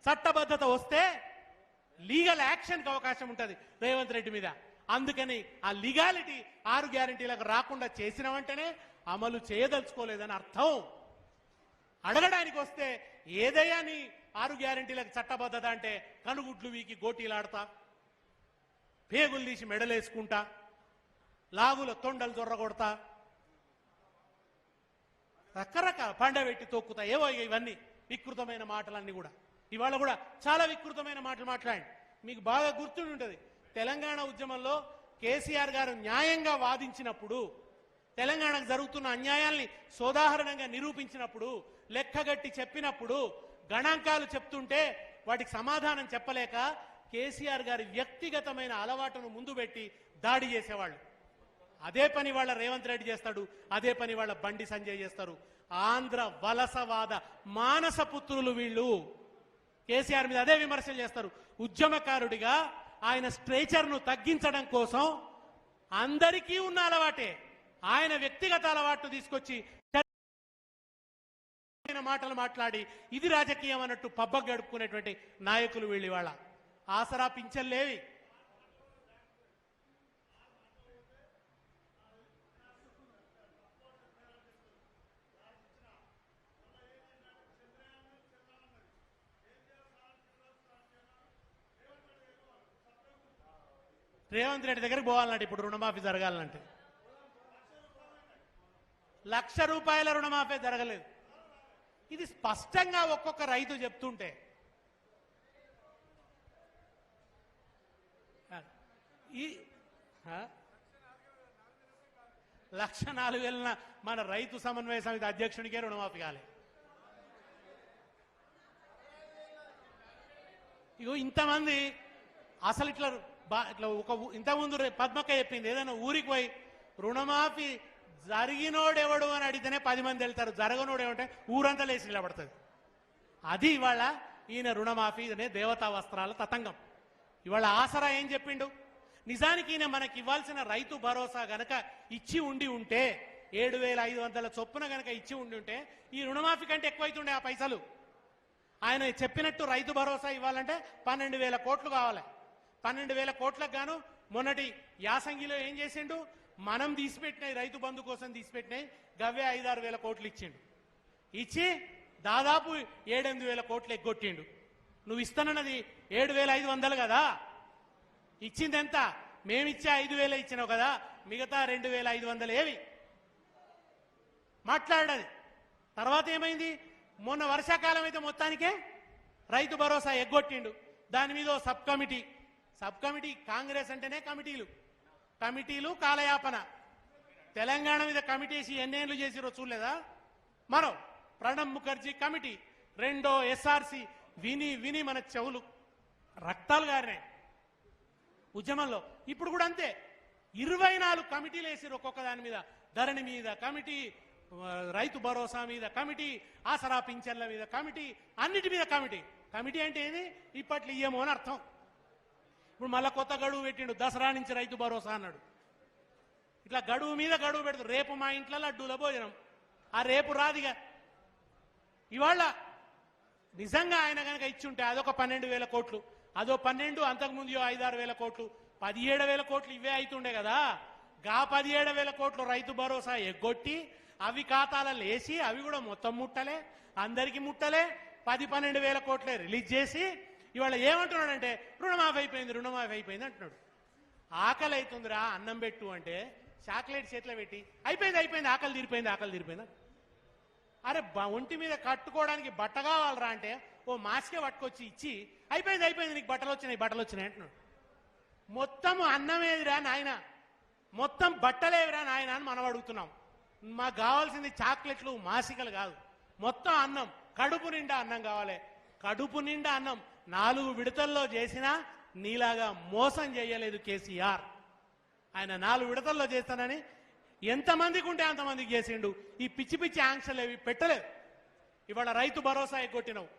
చట్టబద్ధత వస్తే లీగల్ యాక్షన్కి అవకాశం ఉంటుంది రేవంత్ రెడ్డి మీద. అందుకని ఆ లీగాలిటీ 6 గ్యారెంటీలకు రాకుండా చేసిన వెంటనే అమలు చేయదలుచుకోలేదని అర్థం. అడగడానికి వస్తే ఏదయ్యా నీ 6 గ్యారెంటీలకు చట్టబద్ధత అంటే కనుగుడ్లు వీకి గోటీలాడతా, పేగులు తీసి మెడలేసుకుంటా, లాగుల తొండలు దొర్రగొడతా, రకరకాల పండబెట్టి తొక్కుతా, ఏవో ఇవన్నీ వికృతమైన మాటలన్నీ కూడా. ఇవాళ కూడా చాలా వికృతమైన మాటలు మాట్లాడండి. మీకు బాగా గుర్తుండి ఉంటుంది, తెలంగాణ ఉద్యమంలో కేసీఆర్ గారు న్యాయంగా వాదించినప్పుడు, తెలంగాణకు జరుగుతున్న అన్యాయాల్ని సోదాహరణంగా నిరూపించినప్పుడు, లెక్కగట్టి చెప్పినప్పుడు, గణాంకాలు చెప్తుంటే వాటికి సమాధానం చెప్పలేక కేసీఆర్ గారి వ్యక్తిగతమైన అలవాటును ముందు పెట్టి దాడి చేసేవాళ్ళు. అదే పని వాళ్ళ రేవంత్ రెడ్డి చేస్తాడు, అదే పని వాళ్ళ బండి సంజయ్ చేస్తారు. ఆంధ్ర వలసవాద మానసపుత్రులు వీళ్ళు. కేసీఆర్ మీద అదే విమర్శలు చేస్తారు. ఉద్యమకారుడిగా ఆయన స్ట్రేచర్ను తగ్గించడం కోసం అందరికీ ఉన్న అలవాటే ఆయన వ్యక్తిగత అలవాటు తీసుకొచ్చి మాటలు మాట్లాడి ఇది రాజకీయం అన్నట్టు పబ్బ గడుపుకునేటువంటి నాయకులు వీళ్ళు. ఇవాళ ఆసరా పింఛన్లేవి, రేవంత్ రెడ్డి దగ్గరికి పోవాలంటే ఇప్పుడు రుణమాఫీ జరగాలంటే ₹1,00,000 రుణమాఫీ జరగలేదు. ఇది స్పష్టంగా ఒక్కొక్క రైతు చెప్తుంటే ఈ 1,04,000 మన రైతు సమన్వయ సమితి అధ్యక్షునికే రుణమాఫీ కాలే. ఇగో ఇంతమంది అసలు ఇట్లా ఇంతకుముందు పద్మక్క చెప్పింది, ఏదైనా ఊరికి పోయి రుణమాఫీ జరిగినోడెవడు అని అడిగితేనే 10 మంది వెళ్తారు, జరగనోడు ఏమంటే ఊరంతా లేచి నిలబడుతుంది. అది ఇవాళ ఈయన రుణమాఫీ అనే దేవతా వస్త్రాల తతంగం. ఇవాళ ఆసరా ఏం చెప్పిండు? నిజానికి ఈయన మనకి ఇవ్వాల్సిన రైతు భరోసా గనక ఇచ్చి ఉండి ఉంటే 7,500 చొప్పున గనక ఇచ్చి ఉండి ఉంటే ఈ రుణమాఫీ కంటే ఎక్కువైతుండే ఆ పైసలు. ఆయన చెప్పినట్టు రైతు భరోసా ఇవ్వాలంటే 12,000 కోట్లు కావాలి. 12,000 కోట్లకు గాను మొన్నటి యాసంగిలో ఏం చేసిండు? మనం తీసిపెట్టినాయి రైతు బంధు కోసం తీసిపెట్టినాయి గవ్వే 5-6 వేల కోట్లు ఇచ్చిండు. ఇచ్చి దాదాపు 7-8 కోట్లు ఎగ్గొట్టిండు. నువ్వు ఇస్తానన్నది 7,500 కదా, ఇచ్చింది ఎంత? మేమిచ్చే 5,000 ఇచ్చినావు కదా, మిగతా 2,500 ఏవి మాట్లాడది. తర్వాత ఏమైంది? మొన్న వర్షాకాలం అయితే మొత్తానికే రైతు భరోసా ఎగ్గొట్టిండు. దాని మీద సబ్ కమిటీ కాంగ్రెస్ అంటేనే కమిటీలు కాలయాపన. తెలంగాణ మీద కమిటీ వేసి ఎన్నేళ్ళు చేసిరో చూడలేదా? మనం ప్రణబ్ ముఖర్జీ కమిటీ, రెండో ఎస్ఆర్సి, విని మన చెవులు రక్తాలు గారినాయి ఉద్యమంలో. ఇప్పుడు కూడా అంతే, 24 కమిటీలు వేసిరు ఒక్కొక్క దాని మీద. ధరణి మీద కమిటీ, రైతు భరోసా మీద కమిటీ, ఆసరా పింఛన్ల మీద కమిటీ, అన్నిటి మీద కమిటీ అంటే ఏది? ఇప్పట్లో ఇయ్యమో అని అర్థం. ఇప్పుడు మళ్ళా కొత్త గడువు పెట్టిండు, దసరా నుంచి రైతు భరోసా అన్నాడు. ఇట్లా గడువు మీద గడువు పెడతారు. రేపు మా ఇంట్లో లడ్డూల భోజనం, ఆ రేపు రాదిగా. ఇవాళ నిజంగా ఆయన కనుక ఇచ్చుంటే అదొక 12,000 కోట్లు, అదో 12, అంతకుముందు 5-6 వేల కోట్లు, 17,000 కోట్లు ఇవే అవుతుండే కదా. 17,000 కోట్లు రైతు భరోసా ఎగ్గొట్టి అవి ఖాతాలలో వేసి అవి కూడా మొత్తం ముట్టలే, అందరికీ ముట్టలే, 10-12 కోట్లే రిలీజ్ చేసి ఇవాళ ఏమంటున్నాడంటే రుణమాఫీ అయిపోయింది అంటున్నాడు. ఆకలి అవుతుందిరా అన్నం పెట్టు అంటే చాక్లెట్ చేతిలో పెట్టి అయిపోయింది ఆకలి తీరిపోయింది. అరే ఒంటి మీద కట్టుకోవడానికి బట్ట కావాలరా అంటే ఓ మాస్కే పట్టుకొచ్చి ఇచ్చి అయిపోయింది నీకు బట్టలు వచ్చినాయి అంటున్నాడు. మొత్తం అన్నమేదిరా నాయన, మొత్తం బట్టలేవిరా నాయన అని మనం అడుగుతున్నాం. మాకు కావాల్సింది చాక్లెట్లు మాసికలు కాదు, మొత్తం అన్నం, కడుపు నిండా అన్నం కావాలి. కడుపు నిండా అన్నం 4 విడతల్లో చేసినా నీలాగా మోసం చేయలేదు కేసీఆర్. ఆయన 4 విడతల్లో చేస్తానని ఎంతమందికి ఉంటే అంతమందికి చేసిండు. ఈ పిచ్చి ఆంక్షలు ఏవి పెట్టలేదు. ఇవాళ రైతు భరోసా ఎగ్గొట్టినావు,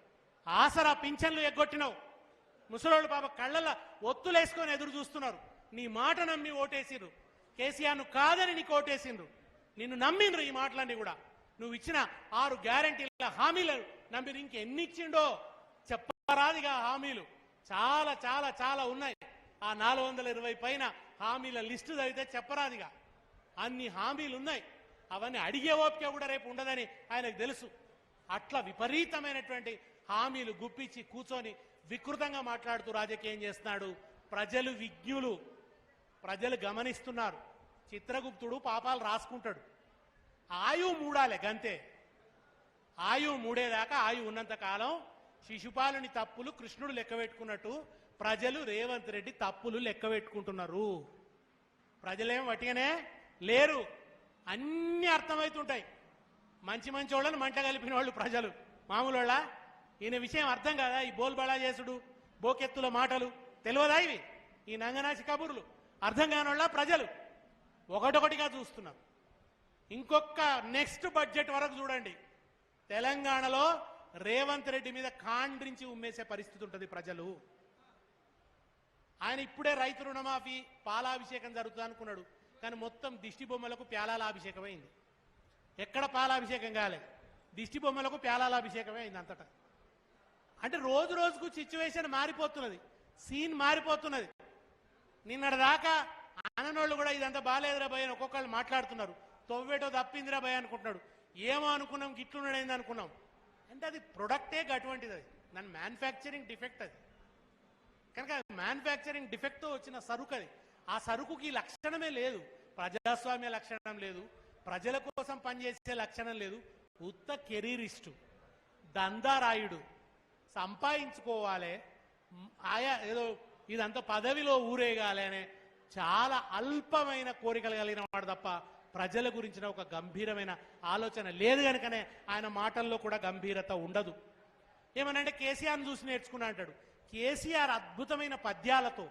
ఆసరా పింఛన్లు ఎగ్గొట్టినావు. ముసలోళ్ళు పాప కళ్ళల్లో ఒత్తులేసుకొని ఎదురు చూస్తున్నారు. నీ మాట నమ్మి ఓటేసిండ్రు, కేసీఆర్ను కాదని నీకు ఓటేసిండ్రు, నిన్ను నమ్మిండ్రు. ఈ మాటలన్నీ కూడా నువ్వు ఇచ్చిన 6 గ్యారంటీల హామీలు నమ్మిరు. ఇంకెన్ని ఇచ్చిండో చెప్పరాదిగా హామీలు చాలా చాలా చాలా ఉన్నాయి. ఆ 420 పైన హామీల లిస్టు చదివితే చెప్పరాదిగా అన్ని హామీలు ఉన్నాయి. అవన్నీ అడిగే ఓపిక కూడా రేపు ఉండదని ఆయనకు తెలుసు. అట్లా విపరీతమైనటువంటి హామీలు గుప్పించి కూర్చొని వికృతంగా మాట్లాడుతూ రాజకీయం చేస్తున్నాడు. ప్రజలు విజ్ఞులు, ప్రజలు గమనిస్తున్నారు. చిత్రగుప్తుడు పాపాలు రాసుకుంటాడు. ఆయువు మూడాలే గంతే. ఆయువు మూడేదాకా ఆయువు ఉన్నంత కాలం శిశుపాలుని తప్పులు కృష్ణుడు లెక్క పెట్టుకున్నట్టు ప్రజలు రేవంత్ రెడ్డి తప్పులు లెక్క పెట్టుకుంటున్నారు. ప్రజలేం వట్టిగానే లేరు, అన్ని అర్థమవుతుంటాయి. మంచి వాళ్ళని మంట కలిపిన వాళ్ళు ప్రజలు, మామూలు వాళ్ళ. ఈయన విషయం అర్థం కాదా? ఈ బోల్బళా చేసుడు, బోకెత్తుల మాటలు తెలియదా? ఇవి ఈ నంగనాసి కబుర్లు అర్థం కాని వాళ్ళ ప్రజలు ఒకటొకటిగా చూస్తున్నారు. ఇంకొక నెక్స్ట్ బడ్జెట్ వరకు చూడండి, తెలంగాణలో రేవంత్ రెడ్డి మీద కాండ్రించి ఉమ్మేసే పరిస్థితి ఉంటుంది ప్రజలు. ఆయన ఇప్పుడే రైతు రుణమాఫీ పాలాభిషేకం జరుగుతుంది అనుకున్నాడు, కానీ మొత్తం దిష్టి బొమ్మలకు ప్యాలాల అభిషేకం అయింది. ఎక్కడ పాలాభిషేకం కాలే, దిష్టి బొమ్మలకు ప్యాలాల అభిషేకమే అయింది అంతటా. అంటే రోజు రోజుకు సిచ్యువేషన్ మారిపోతున్నది, సీన్ మారిపోతున్నది. నిన్నటిదాకా ఆననోళ్ళు కూడా ఇదంతా బాగాలేదురా భయ అని ఒక్కొక్కళ్ళు మాట్లాడుతున్నారు. తొవ్వేటో తప్పిందిరా భయ అనుకుంటున్నాడు. ఏమో అనుకున్నాం, గిట్లున్నాడైంది అనుకున్నాం. అంటే అది ప్రొడక్టే అటువంటిది, అది దాని మ్యానుఫ్యాక్చరింగ్ డిఫెక్ట్. అది కనుక మ్యానుఫ్యాక్చరింగ్ డిఫెక్ట్తో వచ్చిన సరుకు అది. ఆ సరుకుకి లక్షణమే లేదు, ప్రజాస్వామ్య లక్షణం లేదు, ప్రజల కోసం పనిచేసే లక్షణం లేదు. ఉత్త కెరీరిస్టు, దందారాయుడు, సంపాదించుకోవాలి, ఆయా ఏదో ఇదంతా పదవిలో ఊరేగాలి అనే చాలా అల్పమైన కోరికలు కలిగిన వాడు తప్ప ప్రజల గురించిన ఒక గంభీరమైన ఆలోచన లేదు. కనుకనే ఆయన మాటల్లో కూడా గంభీరత ఉండదు. ఏమనంటే కేసీఆర్ని చూసి నేర్చుకున్నా అంటాడు. కేసీఆర్ అద్భుతమైన పద్యాలతో,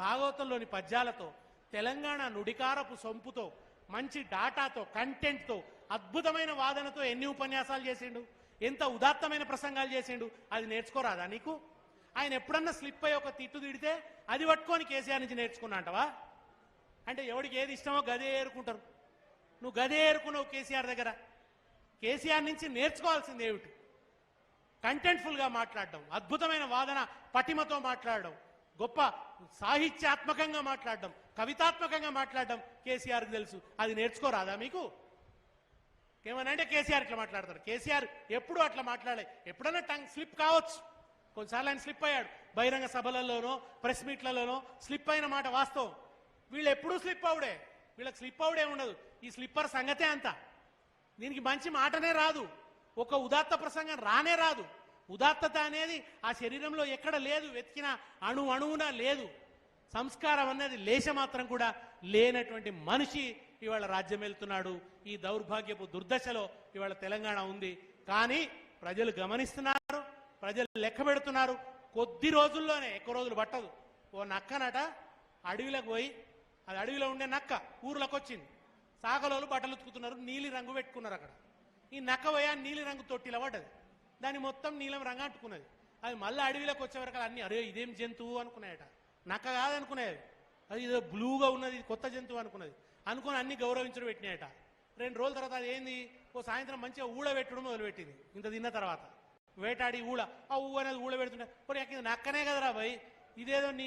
భాగవతంలోని పద్యాలతో, తెలంగాణ నుడికారపు సొంపుతో, మంచి డాటాతో, కంటెంట్తో, అద్భుతమైన వాదనతో ఎన్ని ఉపన్యాసాలు చేసిండు, ఎంత ఉదాత్తమైన ప్రసంగాలు చేసిండు, అది నేర్చుకోరాదా నీకు? ఆయన ఎప్పుడన్నా స్లిప్ అయ్యి ఒక తిట్టు తిడితే అది పట్టుకొని కేసీఆర్ నుంచి నేర్చుకున్నా అంటవా? అంటే ఎవడికి ఏది ఇష్టమో గదే ఏరుకుంటారు. నువ్వు గదే ఏరుకున్నావు కేసీఆర్ దగ్గర. కేసీఆర్ నుంచి నేర్చుకోవాల్సింది ఏమిటి? కంటెంట్ఫుల్గా మాట్లాడడం, అద్భుతమైన వాదన పటిమతో మాట్లాడడం, గొప్ప సాహిత్యాత్మకంగా మాట్లాడడం, కవితాత్మకంగా మాట్లాడడం కేసీఆర్కి తెలుసు. అది నేర్చుకోరాదా మీకు? ఏమనంటే కేసీఆర్ ఇట్లా మాట్లాడతారు. కేసీఆర్ ఎప్పుడు అట్లా మాట్లాడే, ఎప్పుడన్నా టంగ్ స్లిప్ కావచ్చు. కొన్నిసార్లు ఆయన స్లిప్ అయ్యాడు, బహిరంగ సభలలోనో ప్రెస్ మీట్లలోనో స్లిప్ అయిన మాట వాస్తవం. వీళ్ళు ఎప్పుడూ స్లిప్ అవుడే, వీళ్ళకి స్లిప్ అవుడే ఉండదు. ఈ స్లిప్పర్ సంగతే అంత. దీనికి మంచి మాటనే రాదు, ఒక ఉదాత్త ప్రసంగం రానే రాదు. ఉదాత్తత అనేది ఆ శరీరంలో ఎక్కడ లేదు, వెతికిన అణువున లేదు. సంస్కారం అనేది లేశ మాత్రం కూడా లేనటువంటి మనిషి ఇవాళ రాజ్యం వెళ్తున్నాడు. ఈ దౌర్భాగ్యపు దుర్దశలో ఇవాళ తెలంగాణ ఉంది. కానీ ప్రజలు గమనిస్తున్నారు, ప్రజలు లెక్క పెడుతున్నారు. కొద్ది రోజుల్లోనే, ఎక్కువ రోజులు పట్టదు, ఓ నక్కనట అడవిలోకి పోయి, అది అడవిలో ఉండే నక్క ఊర్లోకి వచ్చింది. సాగలోళ్ళు బట్టలు ఉతుకుతున్నారు, నీలి రంగు పెట్టుకున్నారు. అక్కడ ఈ నక్క పోయా నీలి రంగు తొట్టిలో పడ్డది. దాన్ని మొత్తం నీలం రంగు అంటుకున్నది. అది మళ్ళీ అడవిలోకి వచ్చేవరకు అన్ని అరే ఇదేం జంతువు అనుకున్నాయట. నక్క కాదనుకునేది, అది ఏదో బ్లూగా ఉన్నది, కొత్త జంతువు అనుకున్నది. అనుకుని అన్ని గౌరవించడం పెట్టినాయట. 2 రోజుల తర్వాత అది ఏంది, ఓ సాయంత్రం మంచిగా ఊడబెట్టడం మొదలుపెట్టింది. ఇంత తిన్న తర్వాత వేటాడి ఆ ఊ అనేది ఊడబెడుతుంటే పోనీ ఇది నక్కనే కదరా భయ్, ఇదేదో నీ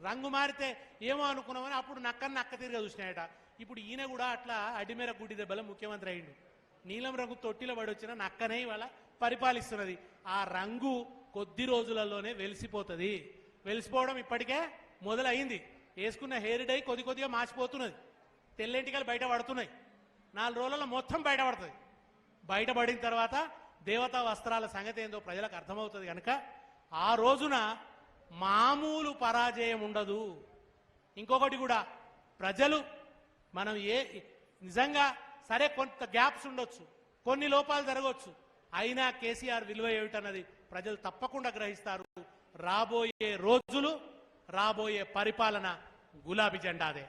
రంగు మారితే ఏమో అనుకున్నామని అప్పుడు నక్క తిరిగా చూసినాయట. ఇప్పుడు ఈయన కూడా అట్లా అడ్డిమేర గుడ్డి దెబ్బల ముఖ్యమంత్రి అయ్యిండు. నీలం రంగు తొట్టిలో పడి వచ్చిన నక్కనే ఇవాళ పరిపాలిస్తున్నది. ఆ రంగు కొద్ది రోజులలోనే వెలిసిపోతుంది. వెలిసిపోవడం ఇప్పటికే మొదలైంది. వేసుకున్న హెయిర్ డై కొద్దిగా మాసిపోతున్నది, తెల్లెంటికలు బయట పడుతున్నాయి. 4 రోజులలో మొత్తం బయటపడుతుంది. బయటపడిన తర్వాత దేవతా వస్త్రాల సంగతి ఏందో ప్రజలకు అర్థమవుతుంది. కనుక ఆ రోజున మామూలు పరాజయం ఉండదు. ఇంకొకటి కూడా, ప్రజలు మనం నిజంగా సరే కొంత గ్యాప్స్ ఉండొచ్చు, కొన్ని లోపాలు జరగవచ్చు, అయినా కేసీఆర్ విలువ ఏమిటన్నది ప్రజలు తప్పకుండా గ్రహిస్తారు. రాబోయే రోజులు, రాబోయే పరిపాలన గులాబీ జెండాదే.